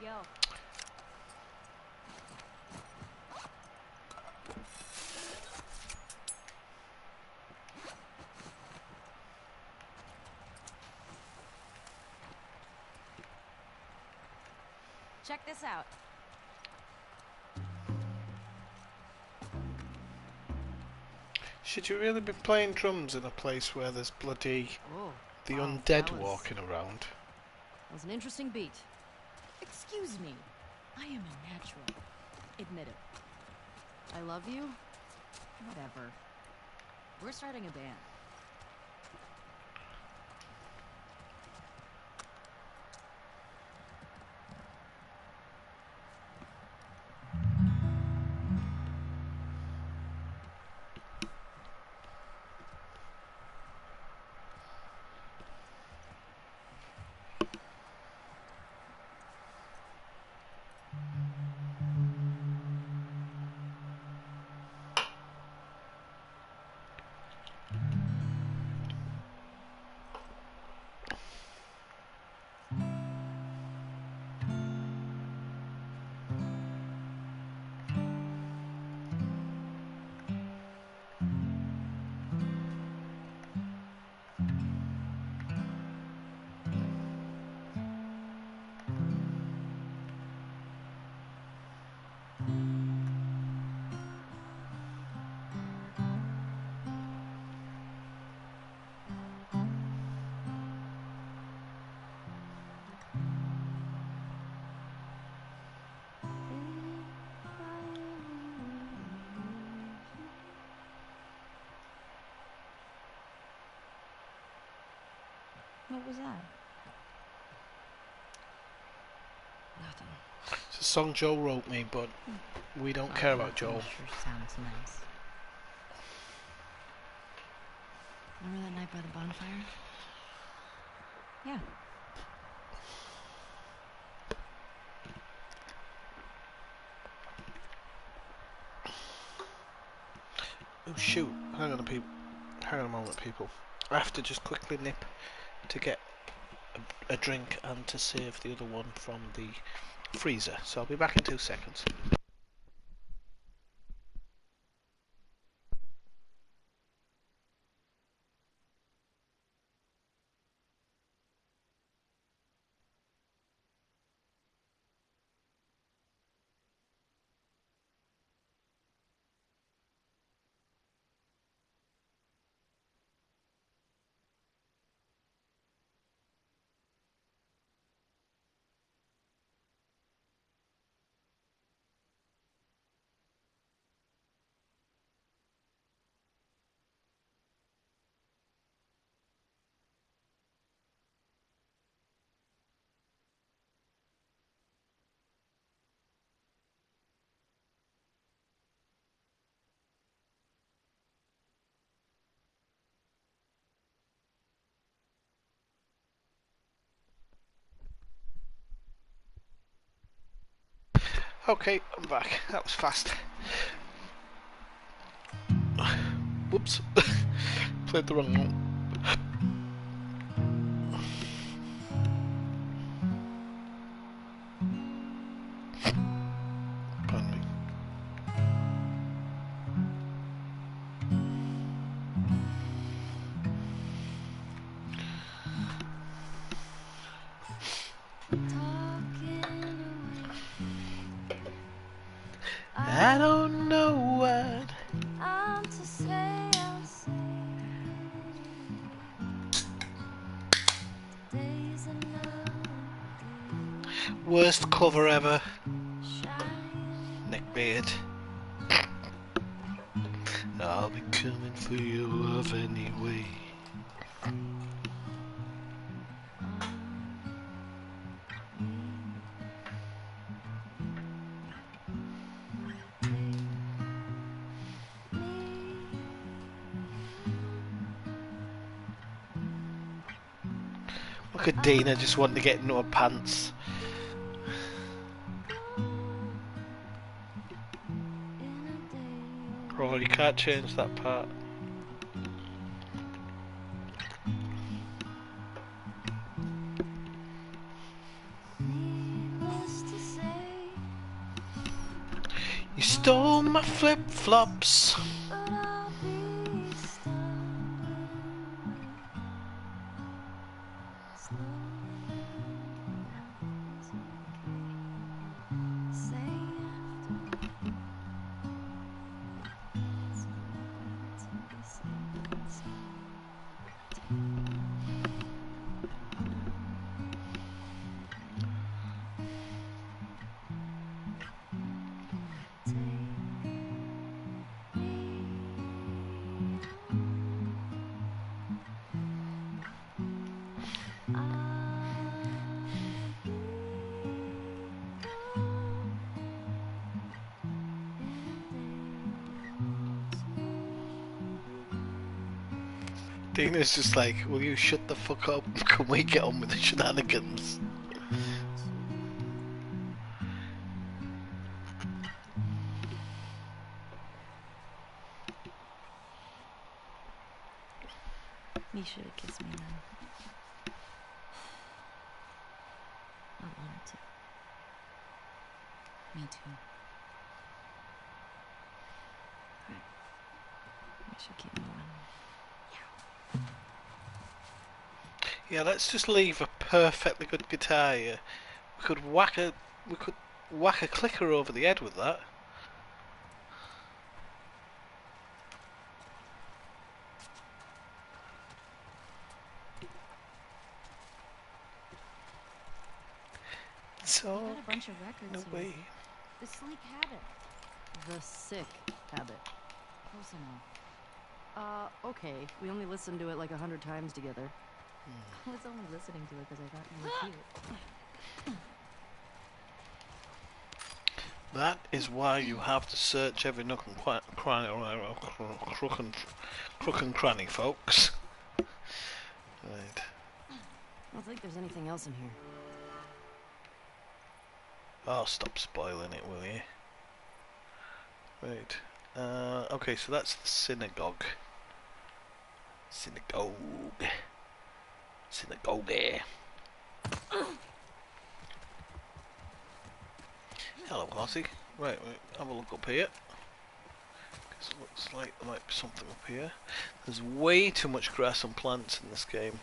Yo. Check this out. Should you really be playing drums in a place where there's bloody Oh, the wow, undead that was- walking around? That was an interesting beat. Excuse me. I am a natural. Admit it. I love you. Whatever. We're starting a band. What was that? Nothing. It's a song Joel wrote me, but we don't care about Joel. Sure sounds nice. Remember that night by the bonfire? Yeah. Oh shoot, hang on a moment people. I have to just quickly nip to get a drink and to save the other one from the freezer, so I'll be back in 2 seconds. Okay, I'm back. That was fast. Whoops. Played the wrong one. Pardon me. I don't know what I'm to say, I'll say. Days another worst cover ever. shine. Neckbeard. I'll be coming for your love anyway. Look at Dina just wanting to get into her pants. Oh, you can't change that part. You stole my flip-flops. Dina's just like, will you shut the fuck up? Can we get on with the shenanigans? You should have kissed me then. I wanted to. Me too. Right. I should keep moving. Yeah, let's just leave a perfectly good guitar here. We could whack a clicker over the head with that. So Got a bunch of records no here. way. The Sleek Habit. The Sick Habit. Close enough. Okay. We only listened to it like 100 times together. I was only listening to it because I thought you were cute. That is why you have to search every nook and cranny, crook and cranny, folks. Right. I don't think there's anything else in here. Oh, stop spoiling it, will you? Right. Okay, so that's the synagogue. Synagogue. Hello, Horsey. Right, have a look up here. Because it looks like there might be something up here. There's way too much grass and plants in this game.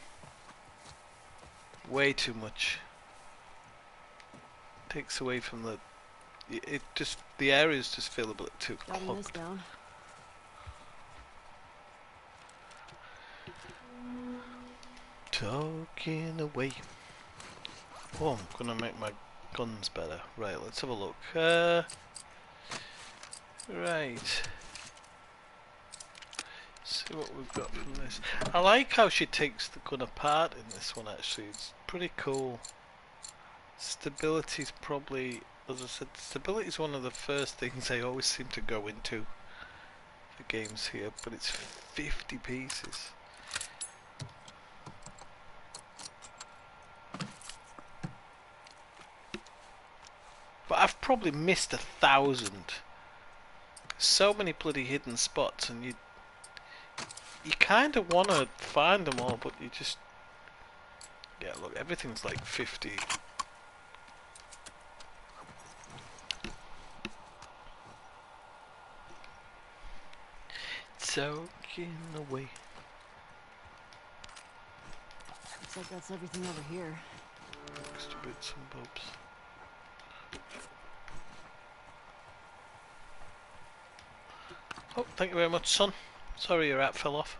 Way too much. Takes away from the... the areas just feel a bit too Jotting this clogged. down. Talking away. Oh, I'm gonna make my guns better. Right, let's have a look. Right. See what we've got from this. I like how she takes the gun apart in this one actually. It's pretty cool. Stability's probably, as I said, stability is one of the first things I always seem to go into for games here, but it's 50 pieces. But I've probably missed 1,000. So many bloody hidden spots, and you kind of want to find them all, but you just... Yeah, look, everything's like 50. Talking away. Looks like that's everything over here. Extra bits and bobs. Oh, thank you very much, son. Sorry your app fell off.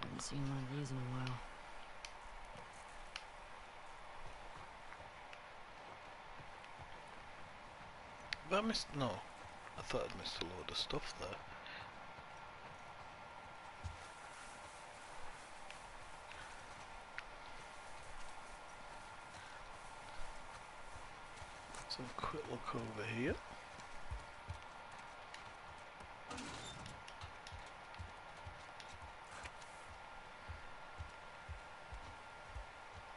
Haven't seen one of these in a while. Have I missed? No. I thought I'd missed a load of stuff there. Let's have a quick look over here.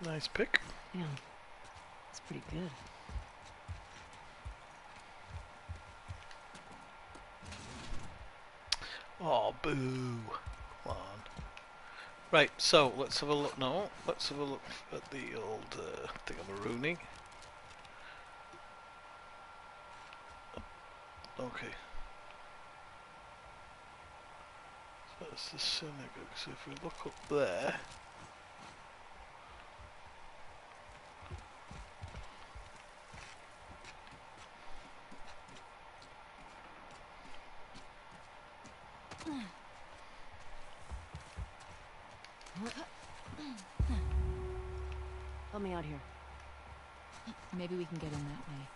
Nice pick. Yeah, it's pretty good. Oh, boo. Come on. Right, so let's have a look now. Let's have a look at the old thingamaroonie. Okay. So that's the synagogue. So if we look up there. Help me out here. Maybe we can get in that way.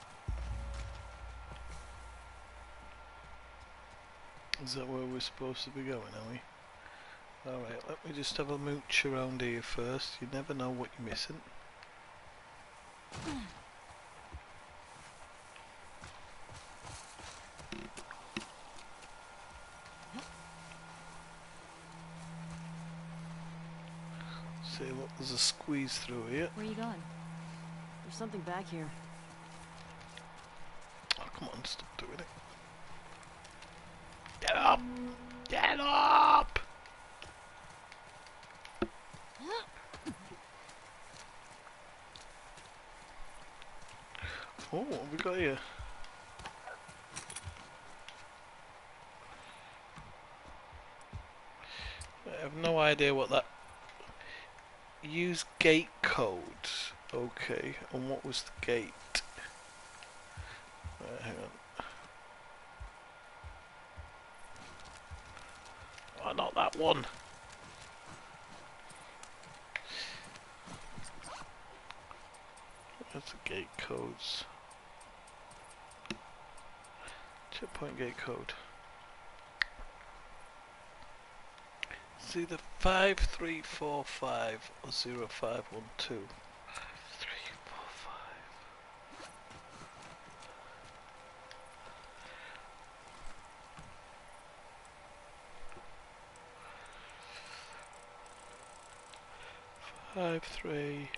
Is that where we're supposed to be going, are we? Alright, let me just have a mooch around here first. You never know what you're missing. See, look, there's a squeeze through here. Where are you going? There's something back here. Oh, come on, stop doing it. Get up! Get up! Oh, what have we got here? I have no idea what that... Use gate codes. Okay, and what was the gate? Hang on. Oh, not that one. That's the gate codes. Checkpoint gate code. It's either 5345 or 0512. 53.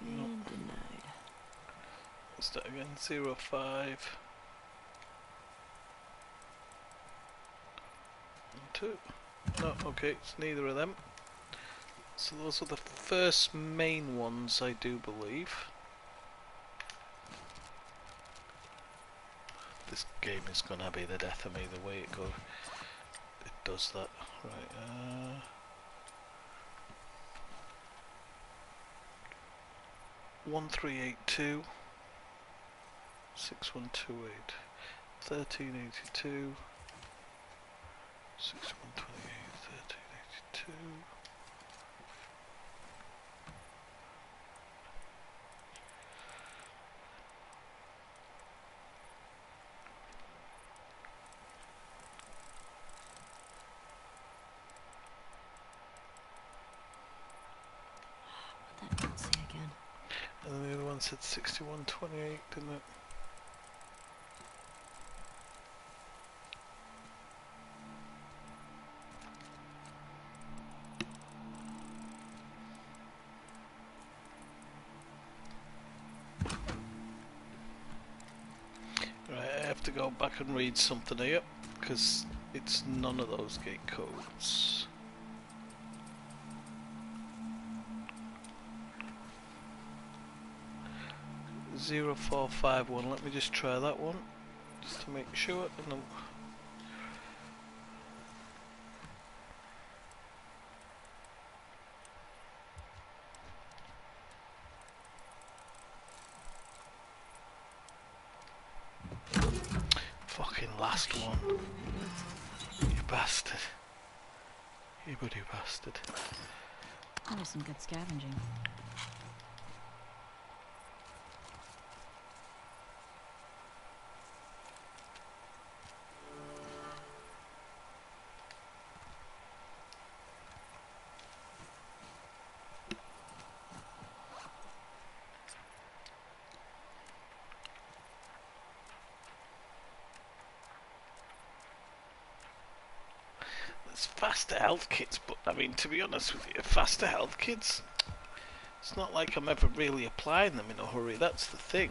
And denied. Let's start again. 05. 2. No, okay, it's neither of them. So those are the first main ones, I do believe. This game is gonna be the death of me the way it goes. It does that. Right, 1382 6128 1382 6128 1382. What that note say again? And then the other one said 6128, didn't it? Right, I have to go back and read something here, because it's none of those gate codes. Zero 0451. Let me just try that one, just to make sure. And then fucking last one. You bastard. You bloody bastard. That was some good scavenging. There's faster health kits, but I mean, to be honest with you, faster health kits, it's not like I'm ever really applying them in a hurry, that's the thing.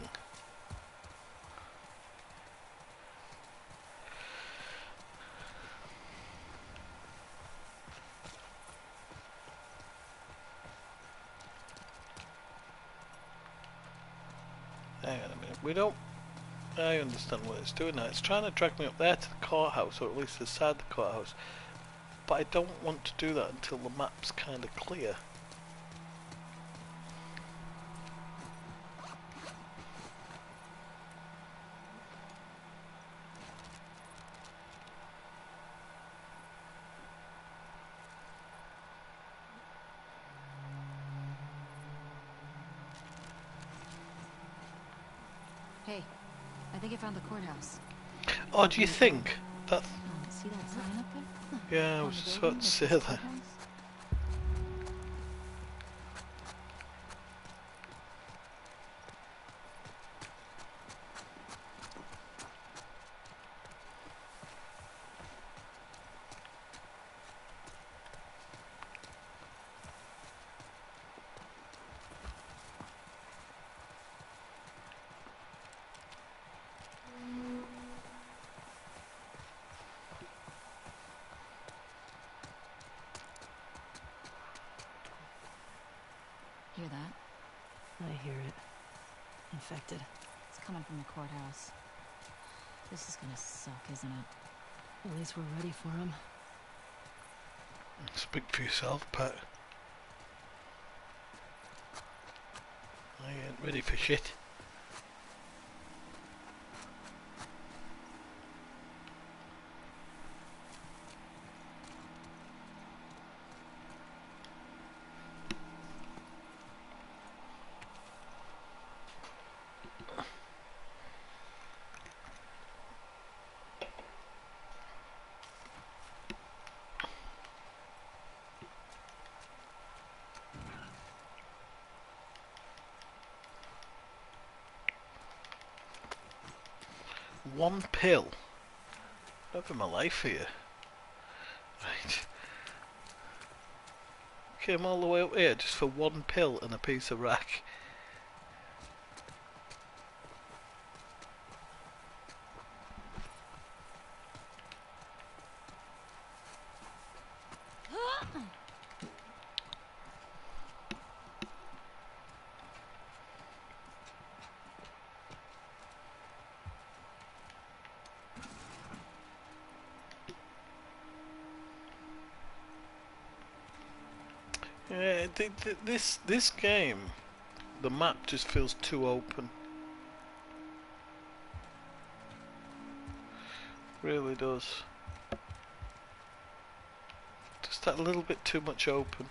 Hang on a minute, we don't... I understand what it's doing now. It's trying to drag me up there to the courthouse, or at least inside the courthouse. But I don't want to do that until the map's kind of clear. Hey, I think I found the courthouse. Oh, do you think? That... See that sign up there? Yeah, I was just about to say that. Courthouse? Hear that? I hear it. Infected. It's coming from the courthouse. This is gonna suck, isn't it? At least we're ready for him. Speak for yourself, Pat. I ain't ready for shit. 1 pill. Never my life here. Right. Came all the way up here just for 1 pill and a piece of rack. Yeah, this game, the map just feels too open. Really does. Just that little bit too much open.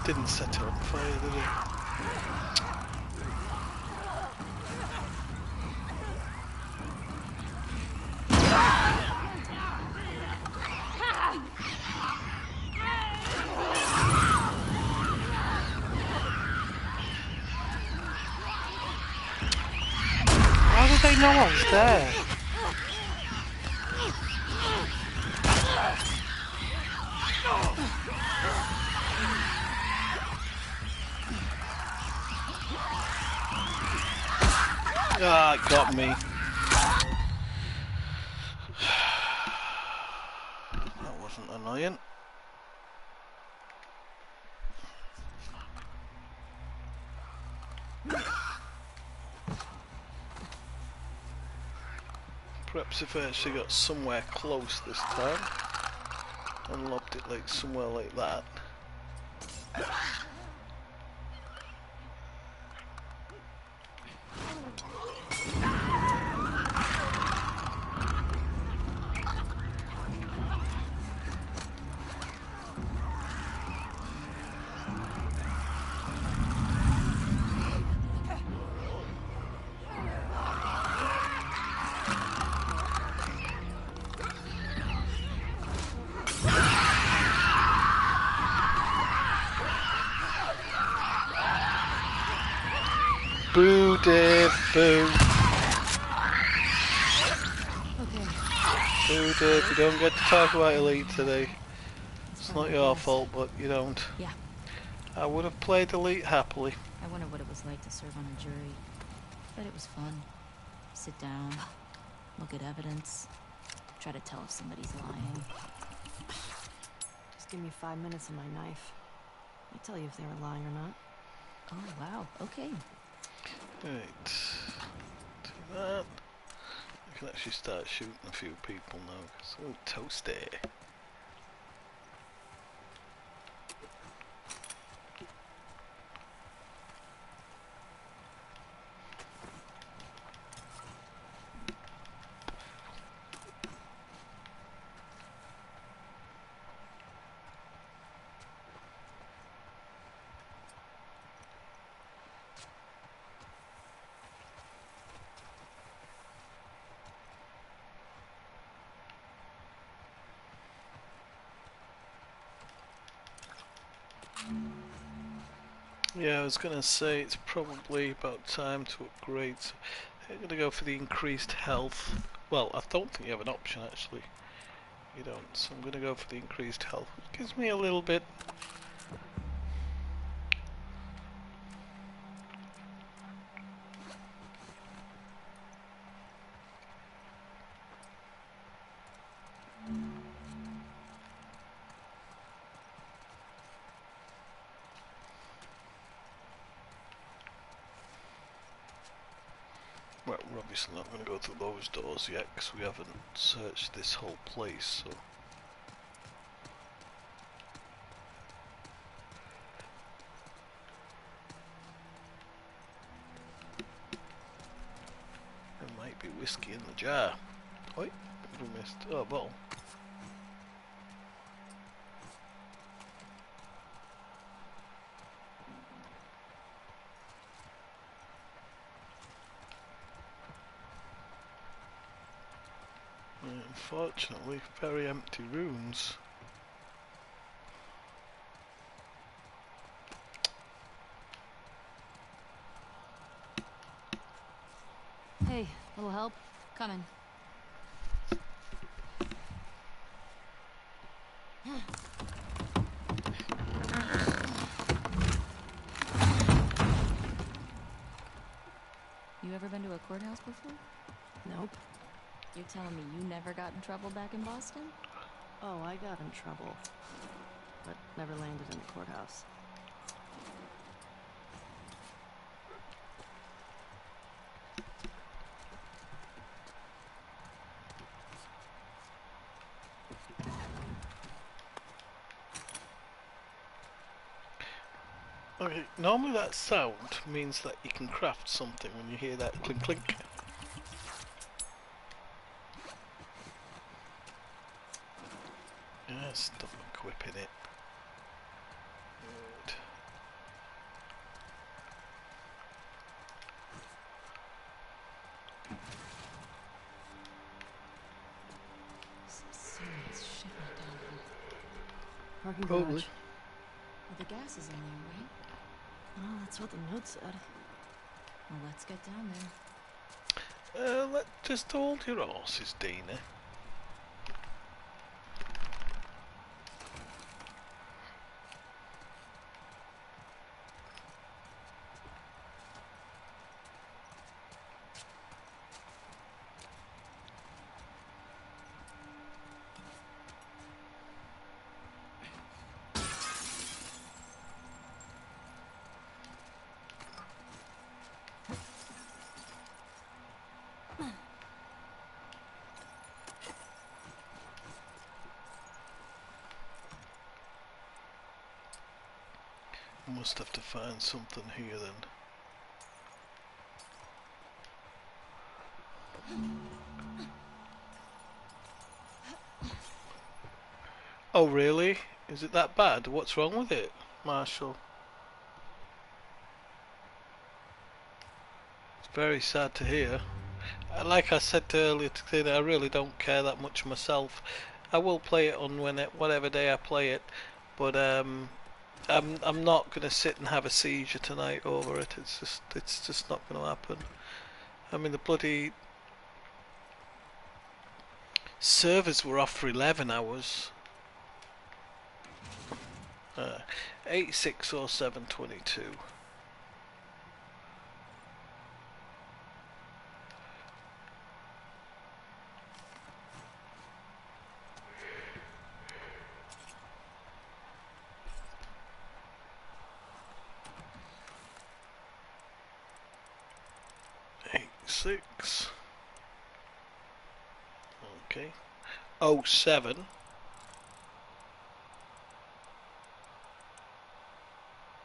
Didn't set it on fire, did it? How did they know I was there? Ah, it got me. That wasn't annoying. Perhaps if I actually got somewhere close this time and lobbed it like somewhere like that. Boo, Dave, boo. Okay. Boo, Dave, you don't get to talk about Elite today. It's not your fault, but you don't. Yeah. I would have played Elite happily. I wonder what it was like to serve on a jury. But it was fun. Sit down, look at evidence, try to tell if somebody's lying. Just give me 5 minutes and my knife. I'll tell you if they were lying or not. Oh, wow. Okay. Right. Do that. I can actually start shooting a few people now. Oh, toasty. Yeah, I was gonna say it's probably about time to upgrade. So I'm gonna go for the increased health. Well, I don't think you have an option actually. You don't, so I'm gonna go for the increased health. It gives me a little bit. Well, we're obviously not going to go through those doors yet because we haven't searched this whole place, so... There might be whiskey in the jar. Oi, we missed... Oh, a bottle. Unfortunately, very empty rooms. Hey, little help? Coming. You ever been to a courthouse before? Nope. You're telling me you never got in trouble back in Boston? Oh, I got in trouble. But never landed in the courthouse. Okay, normally that sound means that you can craft something when you hear that clink clink. Yeah, stop equipping it. Good. Someone's shitting it down here. Parking Probably. garage. Well, the gas is in there, right? Oh, that's what the note said. Well, let's get down there. Just hold your horses, Dina. Must have to find something here then. Oh really? Is it that bad? What's wrong with it, Marshall? It's very sad to hear. Like I said earlier today, I really don't care that much myself. I will play it on whatever day I play it, but I'm not gonna sit and have a seizure tonight over it. It's just not gonna happen. I mean the bloody servers were off for 11 hours. 860722. Six. Okay. 07.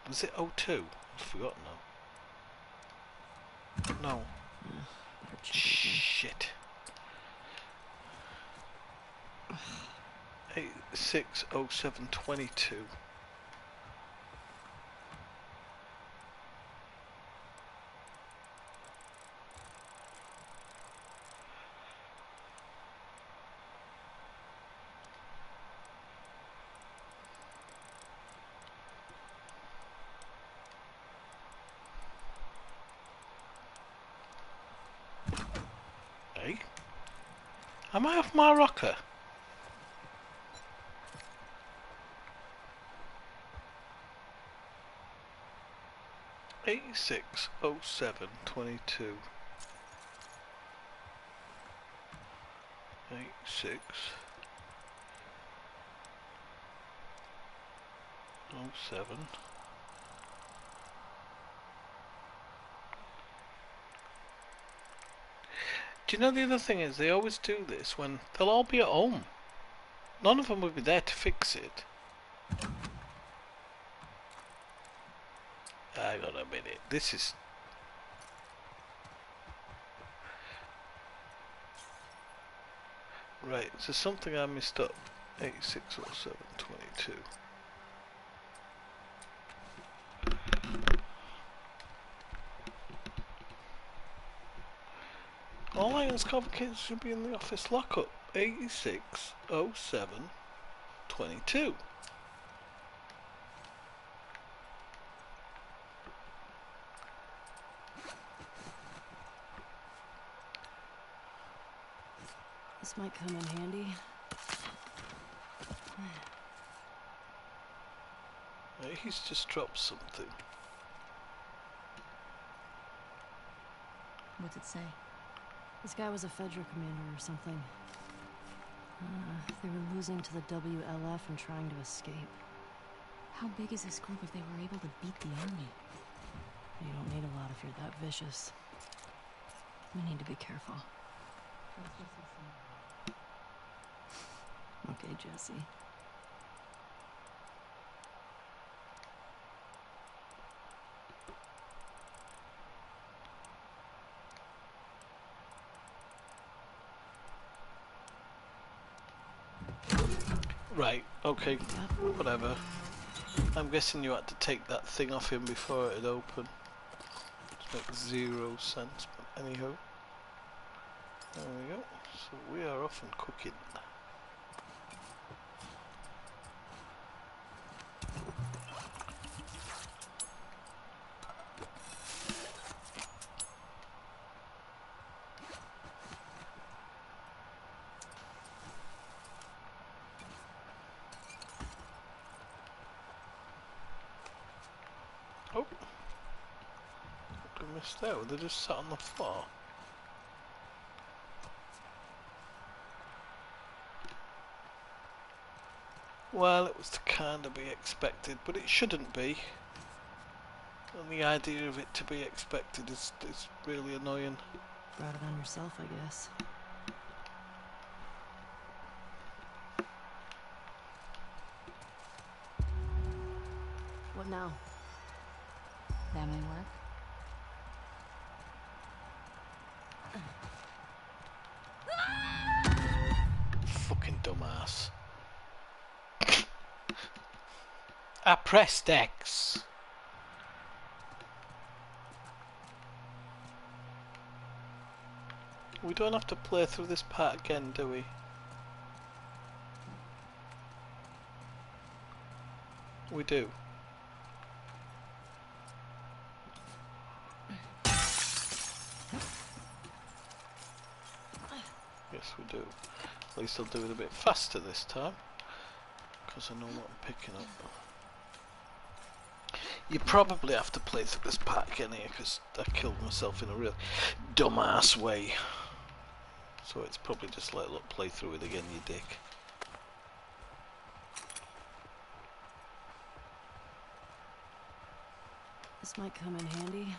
Was it 02? I've forgotten now. No. Better check it Shit. 860722. Hey? Am I off my rocker? Eight 860722. 8607. Do you know the other thing is, they always do this when they'll all be at home. None of them will be there to fix it. Hang on a minute, this is... Right, so something I missed up. 860722. All items complicated should be in the office lockup. 860722. This might come in handy. He's just dropped something. What's it say? This guy was a Fedra commander or something. They were losing to the WLF and trying to escape. How big is this group if they were able to beat the army? You don't need a lot if you're that vicious. We need to be careful. Okay, Jesse. Right, okay, whatever. I'm guessing you had to take that thing off him before it opened. Which makes zero sense, but anyhow. There we go. So we are off and cooking. Oh, what did I miss there? They just sat on the floor. Well, it was to kind of be expected, but it shouldn't be. And the idea of it to be expected is really annoying. Brought it on yourself, I guess. What now? That may work. Fucking dumbass. I pressed X. We don't have to play through this part again, do we? We do. Yes, we do. At least I'll do it a bit faster this time, because I know what I'm picking up. You probably have to play through this part again here, because I killed myself in a real dumbass way. So it's probably just like, look, play through it again, you dick. This might come in handy.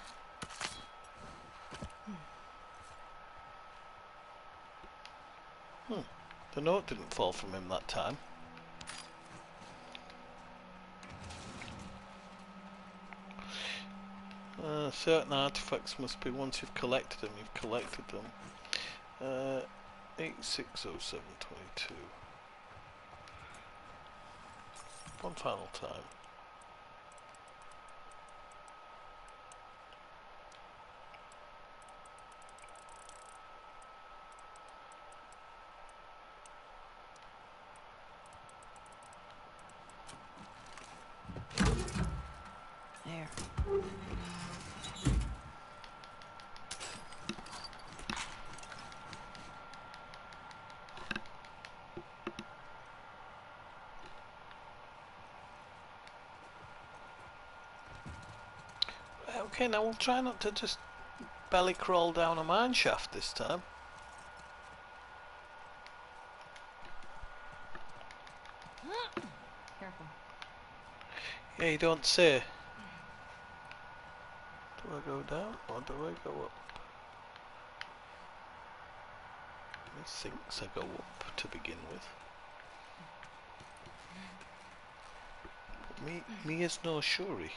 The note didn't fall from him that time. Certain artifacts must be, once you've collected them, you've collected them. 860722. One final time. There. Okay, now we'll try not to just belly crawl down a mine shaft this time. Careful. Yeah, you don't say. Do I go down or do I go up? Methinks I go up to begin with. But me is no Shuri.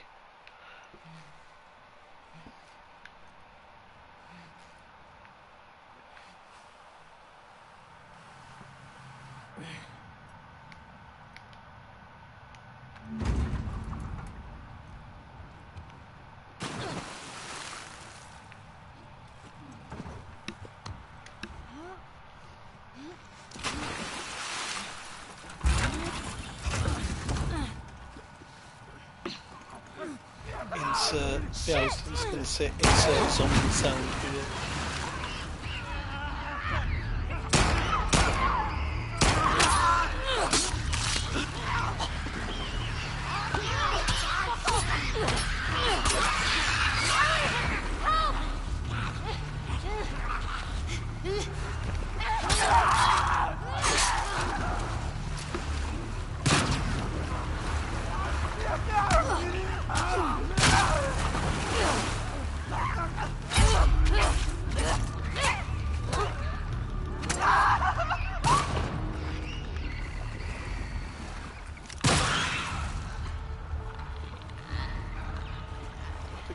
Yeah, I was just going to say insert zombie sound here.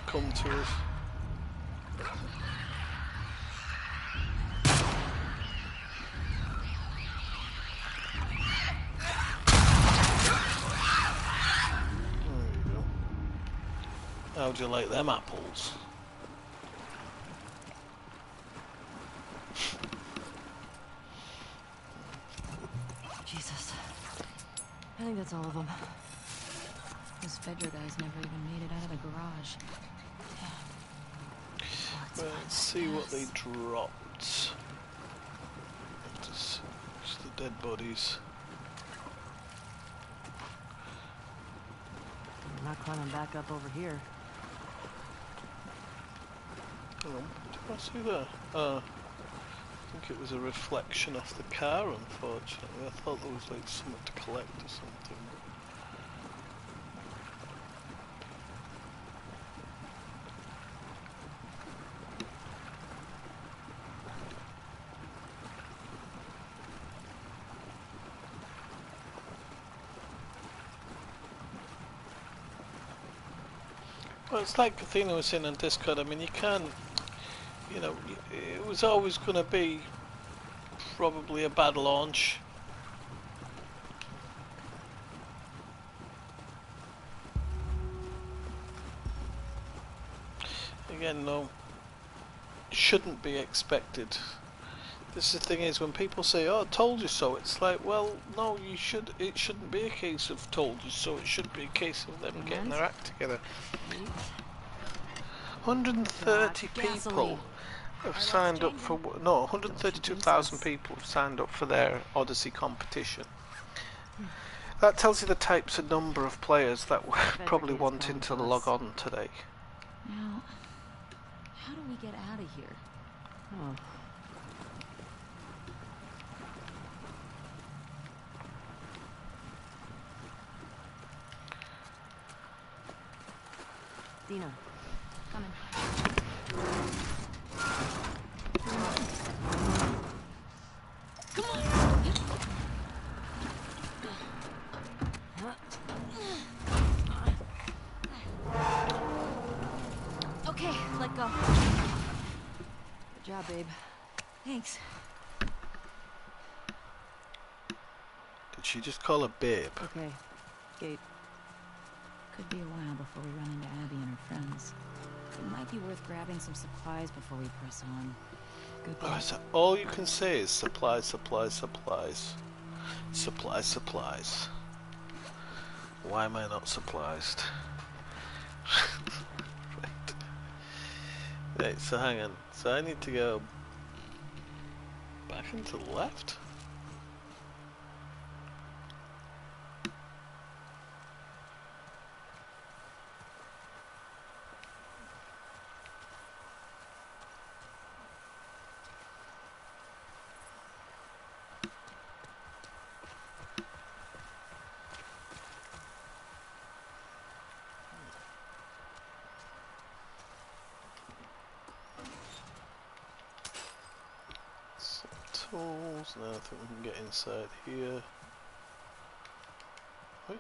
Come to us. There you go. How'd you like them apples? Jesus. I think that's all of them. Those Fedra guys never even made it out of the garage. Let's see what they dropped. Just the dead bodies. I'm not climbing back up over here. Hang on, did I see that? I think it was a reflection off the car, unfortunately. I thought there was like something to collect or something. Well, it's like Athena was saying on Discord. I mean, you can't, you know, it was always going to be probably a bad launch. Again, no, shouldn't be expected. This is the thing is, when people say, "Oh, I told you so," it's like, well, no, you should. It shouldn't be a case of "told you so." It should be a case of them getting their act together. 130 people have signed up for 132,000 people have signed up for their Odyssey competition. That tells you the types of number of players that were probably wanting to log on today. Now, how do we get out of here? Oh. Dina, Coming. come on. Okay, let go. Good job, babe. Thanks. Did she just call her babe? Okay, Gate. Could be a while before we run into Abby and her friends. It might be worth grabbing some supplies before we press on. Good Oh, luck. so all you can say is supplies, supplies, supplies. Supplies, supplies. Why am I not surprised? Right, so hang on. So I need to go back into the left? tools. Now I think we can get inside here. Wait.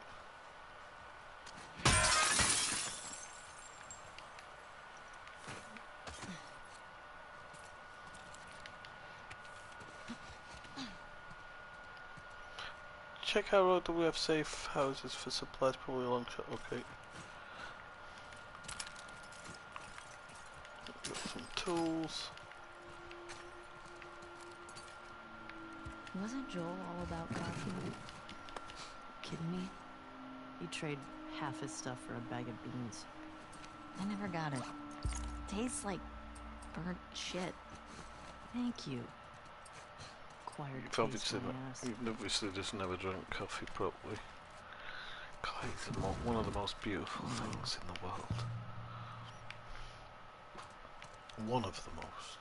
Check our road. Do we have safe houses for supplies? Probably a long shot. Okay. Got some tools. Wasn't Joel all about coffee? Kidding me? He'd trade half his stuff for a bag of beans. I never got it. Tastes like burnt shit. Thank you. Acquired You've taste, obviously, my ass. you've obviously just never drank coffee properly. Coffee is one of the most beautiful things in the world. One of the most.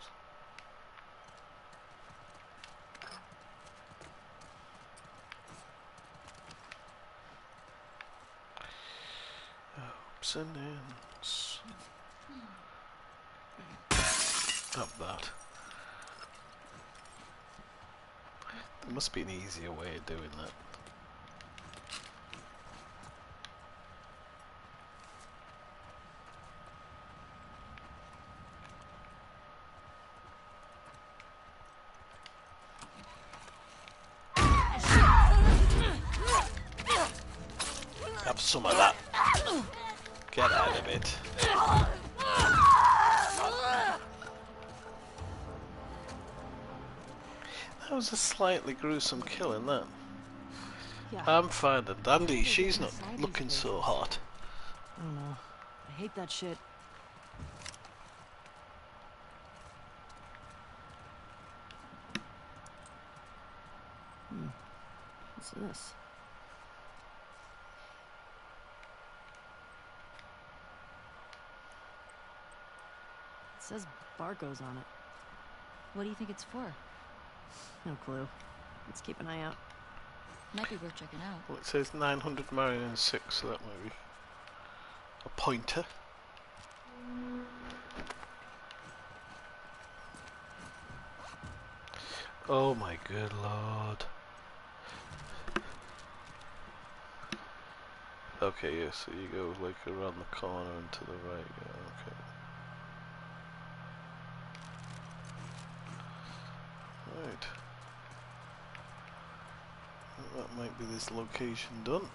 Ups and ends. Not that. There must be an easier way of doing that. Have some of that. Get out of it. That was a slightly gruesome kill in that. Yeah. I'm fine and dandy. She's not looking so hot. I don't know. I hate that shit. What's this? It says Barco's on it. What do you think it's for? No clue. Let's keep an eye out. Might be worth checking out. Well, it says 900 Marion 6, so that might be a pointer. Oh my good lord. Okay, yeah, so you go like around the corner and to the right, yeah, okay. Right. Well, that might be this location done.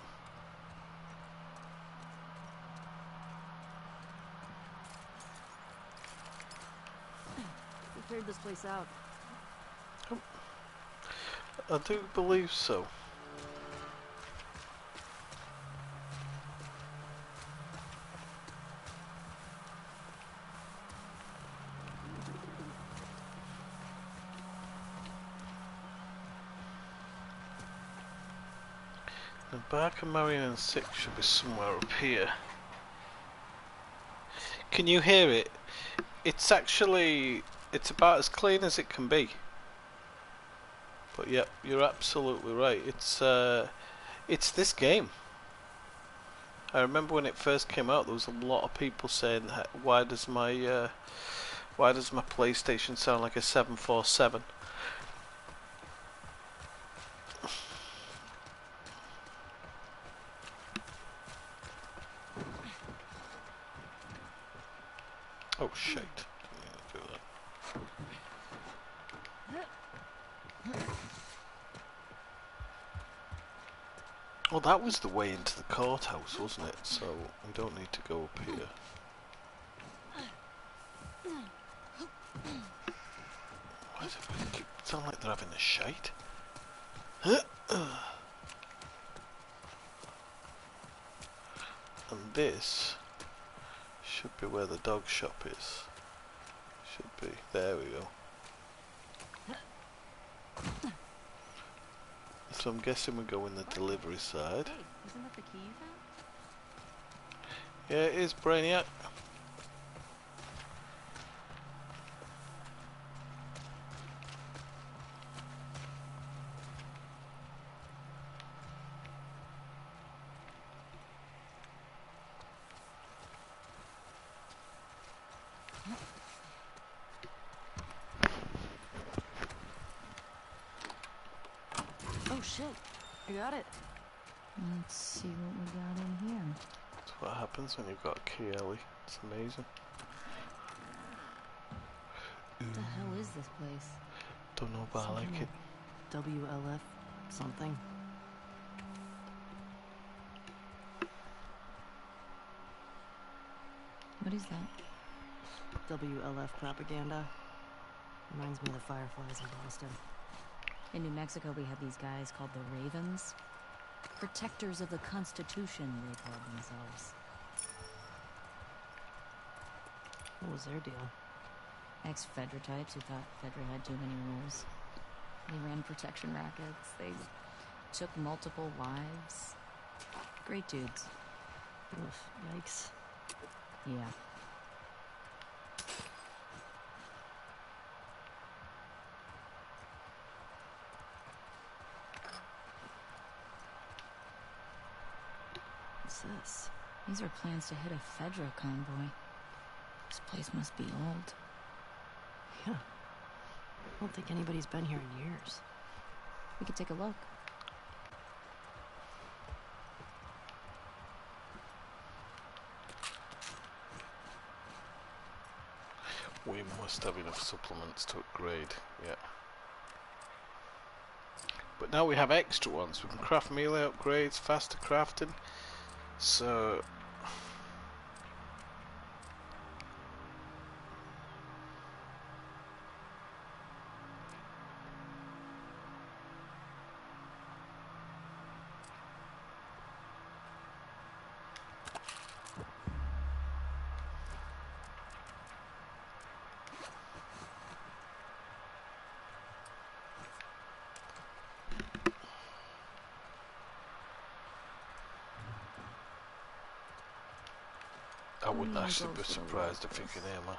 We cleared this place out. I do believe so. The Barker Marion 6 should be somewhere up here. Can you hear it? It's actually, it's about as clean as it can be. But yep, you're absolutely right. It's this game. I remember when it first came out, there was a lot of people saying, "Why does my PlayStation sound like a 747?" Oh shit! Didn't mean to do that. Well, that was the way into the courthouse, wasn't it? So we don't need to go up here. Why does everybody keep sound like they're having a shite? And this should be where the dog shop is. Should be. There we go. So I'm guessing we go in the delivery side. Hey, isn't that the key you found? Yeah, it is, Brainiac. shit. I got it. Let's see what we got in here. That's what happens when you've got a key, Ellie. It's amazing. What the hell is this place? Don't know, but I Some like kind it. of WLF something. What is that? WLF propaganda. Reminds me of the Fireflies in Boston. In New Mexico, we have these guys called the Ravens. Protectors of the Constitution, they called themselves. What was their deal? Ex-Fedra types who thought Fedra had too many rules. They ran protection rackets. They took multiple lives. Great dudes. Oof, yikes. Yeah. What's this? These are plans to hit a Fedra convoy. This place must be old. Yeah. I don't think anybody's been here in years. We could take a look. We must have enough supplements to upgrade, yeah. But now we have extra ones. We can craft melee upgrades, faster crafting. So I wouldn't actually be surprised if you can hear me.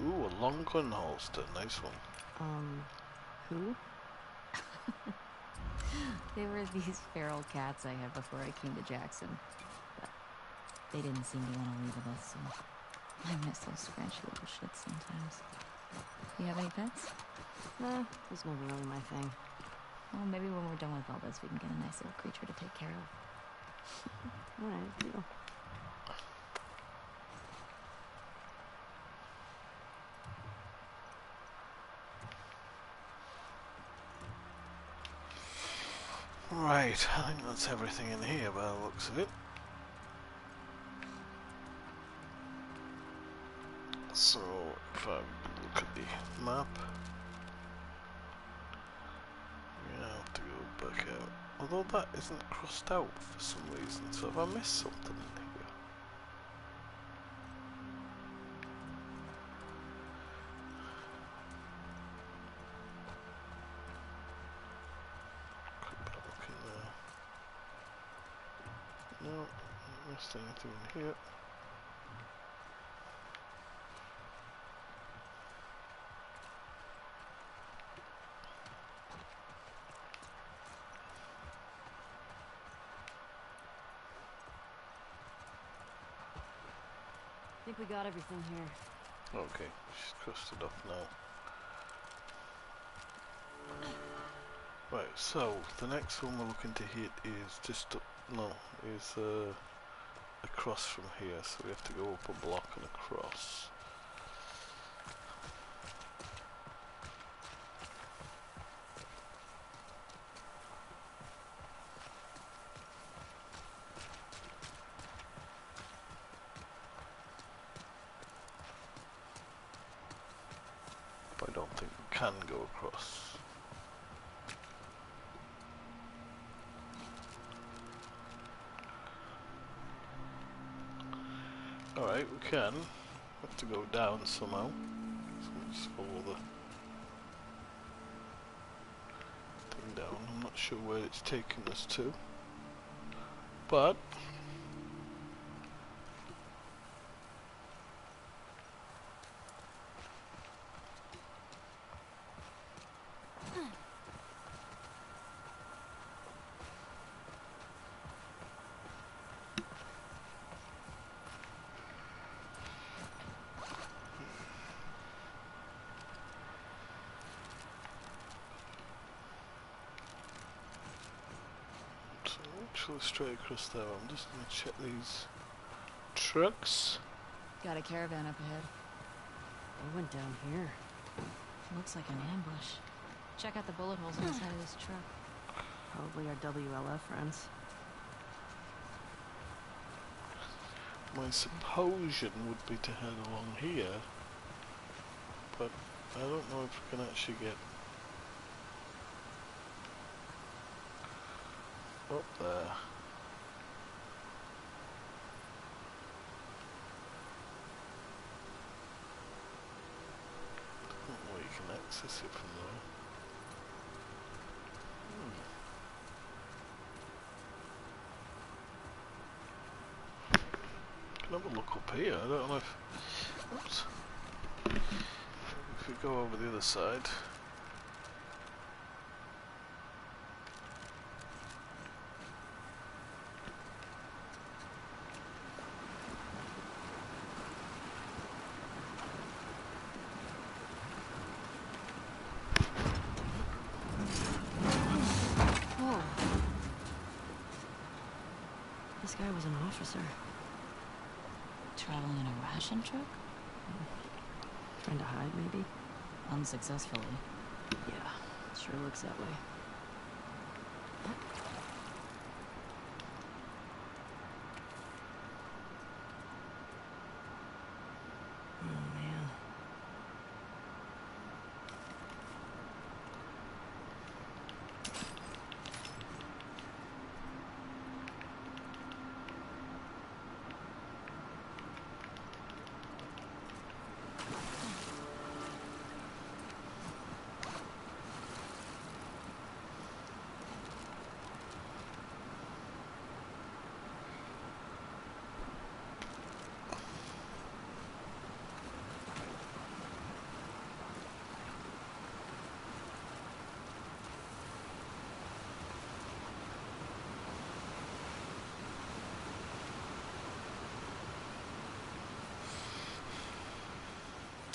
Ooh, a long gun holster, nice one. Who? They were these feral cats I had before I came to Jackson. But they didn't seem to want to leave with us, so I miss those scratchy little shits sometimes. You have any pets? Nah, was never really my thing. Well, maybe when we're done with all this, we can get a nice little creature to take care of. Alright, deal. Right, I think that's everything in here by the looks of it. So, if I look at the map, we're gonna have to go back out. Although that isn't crossed out for some reason, so have I missed something in here? Quick look in there. No, not missed anything in here. I think we got everything here. Okay, she's crossed it off now. Right, so the next one we're looking to hit is just up, no, is across from here, so we have to go up a block and across. But I don't think we can go across. Alright, we can. Have to go down somehow. So let's follow the thing down. I'm not sure where it's taking us to. But literally straight across there. I'm just gonna check these trucks. Got a caravan up ahead. They went down here. Looks like an ambush. Check out the bullet holes on the side of this truck. Probably our WLF friends. My supposition would be to head along here, but I don't know if we can actually get up there. Well, you can access it from there. Can have a look up here. I don't know if. Oops. If we go over the other side. Whoa. This guy was an officer. Traveling in a ration truck? Trying to hide, maybe? Unsuccessfully. Yeah, sure looks that way. Oh, man.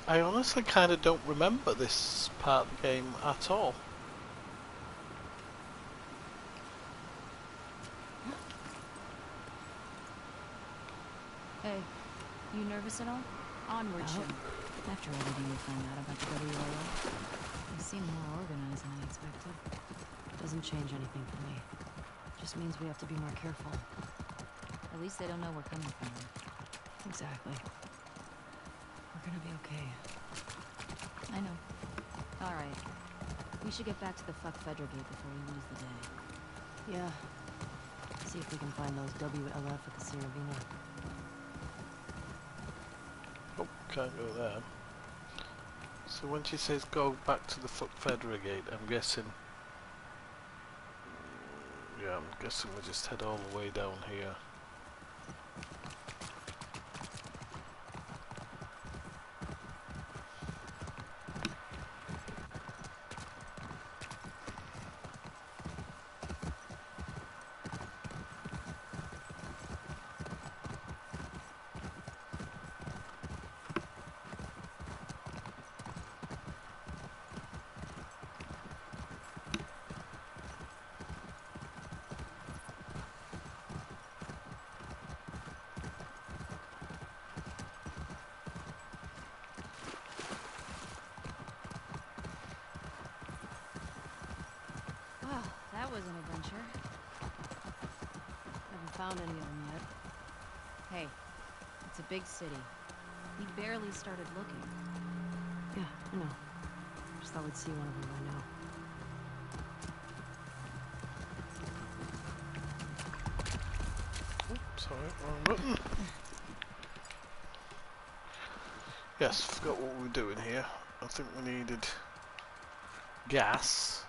I honestly kind of don't remember this part of the game at all. Hey, you nervous at all? Onward, Oh. Shin. After everything we found out about the WLF, they seem more organized than I expected. Doesn't change anything for me. Just means we have to be more careful. At least they don't know we're coming from them. Exactly. We're gonna be okay. I know. All right. We should get back to the fuck Fedra gate before we lose the day. Yeah. See if we can find those WLF at the Siravina. Oh, can't go there. So when she says go back to the Fedra gate, I'm guessing. Yeah, I'm guessing we just head all the way down here. Wow, that was an adventure. Haven't found any of them yet. Hey, it's a big city. We barely started looking. Yeah, I know. Just thought we'd see one of them by now. Sorry, wrong button. Yes, forgot what we were doing here. I think we needed gas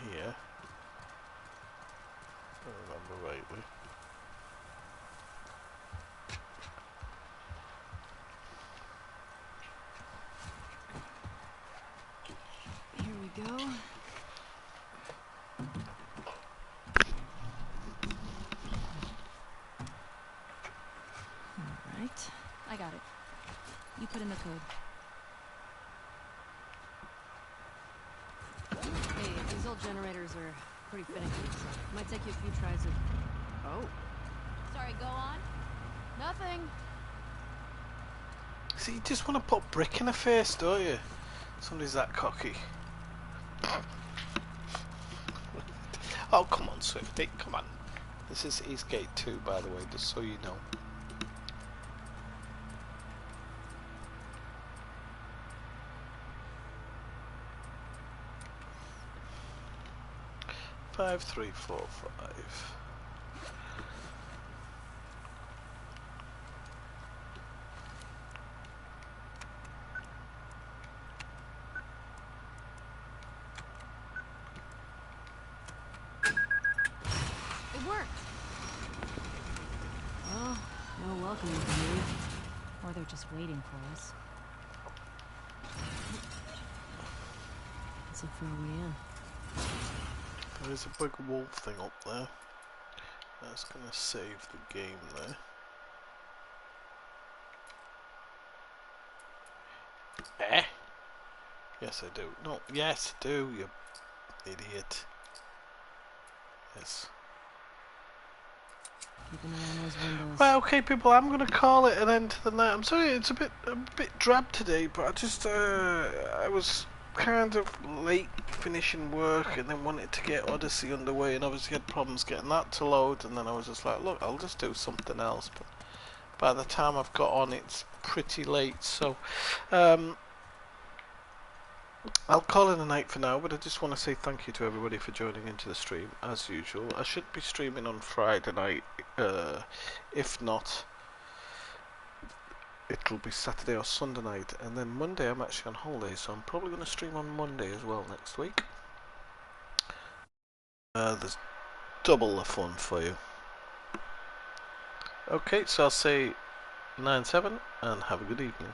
in here. If I remember rightly. Here we go. All right. I got it. You put in the code. Hey, these old generators are pretty finicky, so it might take you a few tries of... Oh. Sorry, go on. Nothing. See, you just want to put a brick in her face, don't you? Somebody's that cocky. Oh, come on, Swifty, come on. This is Eastgate 2, by the way, just so you know. Five, 3, 4, 5. It worked. Well, no welcoming for me. Or they're just waiting for us. It's a fair way in. There's a big wolf thing up there. That's going to save the game there. Eh? Yes, I do. No, yes, I do, you idiot. Yes. Keep an eye on those windows. Well, okay, people, I'm going to call it an end to the night. I'm sorry, it's a bit drab today, but I just, I was kind of late finishing work and then wanted to get Odyssey underway and obviously had problems getting that to load, and then I was just like, look, I'll just do something else, but by the time I've got on it's pretty late, so I'll call it a night for now, but I just want to say thank you to everybody for joining into the stream, as usual. I should be streaming on Friday night, if not, it'll be Saturday or Sunday night, and then Monday I'm actually on holiday, so I'm probably going to stream on Monday as well next week. There's double the fun for you. Okay, so I'll say 9-7 and have a good evening.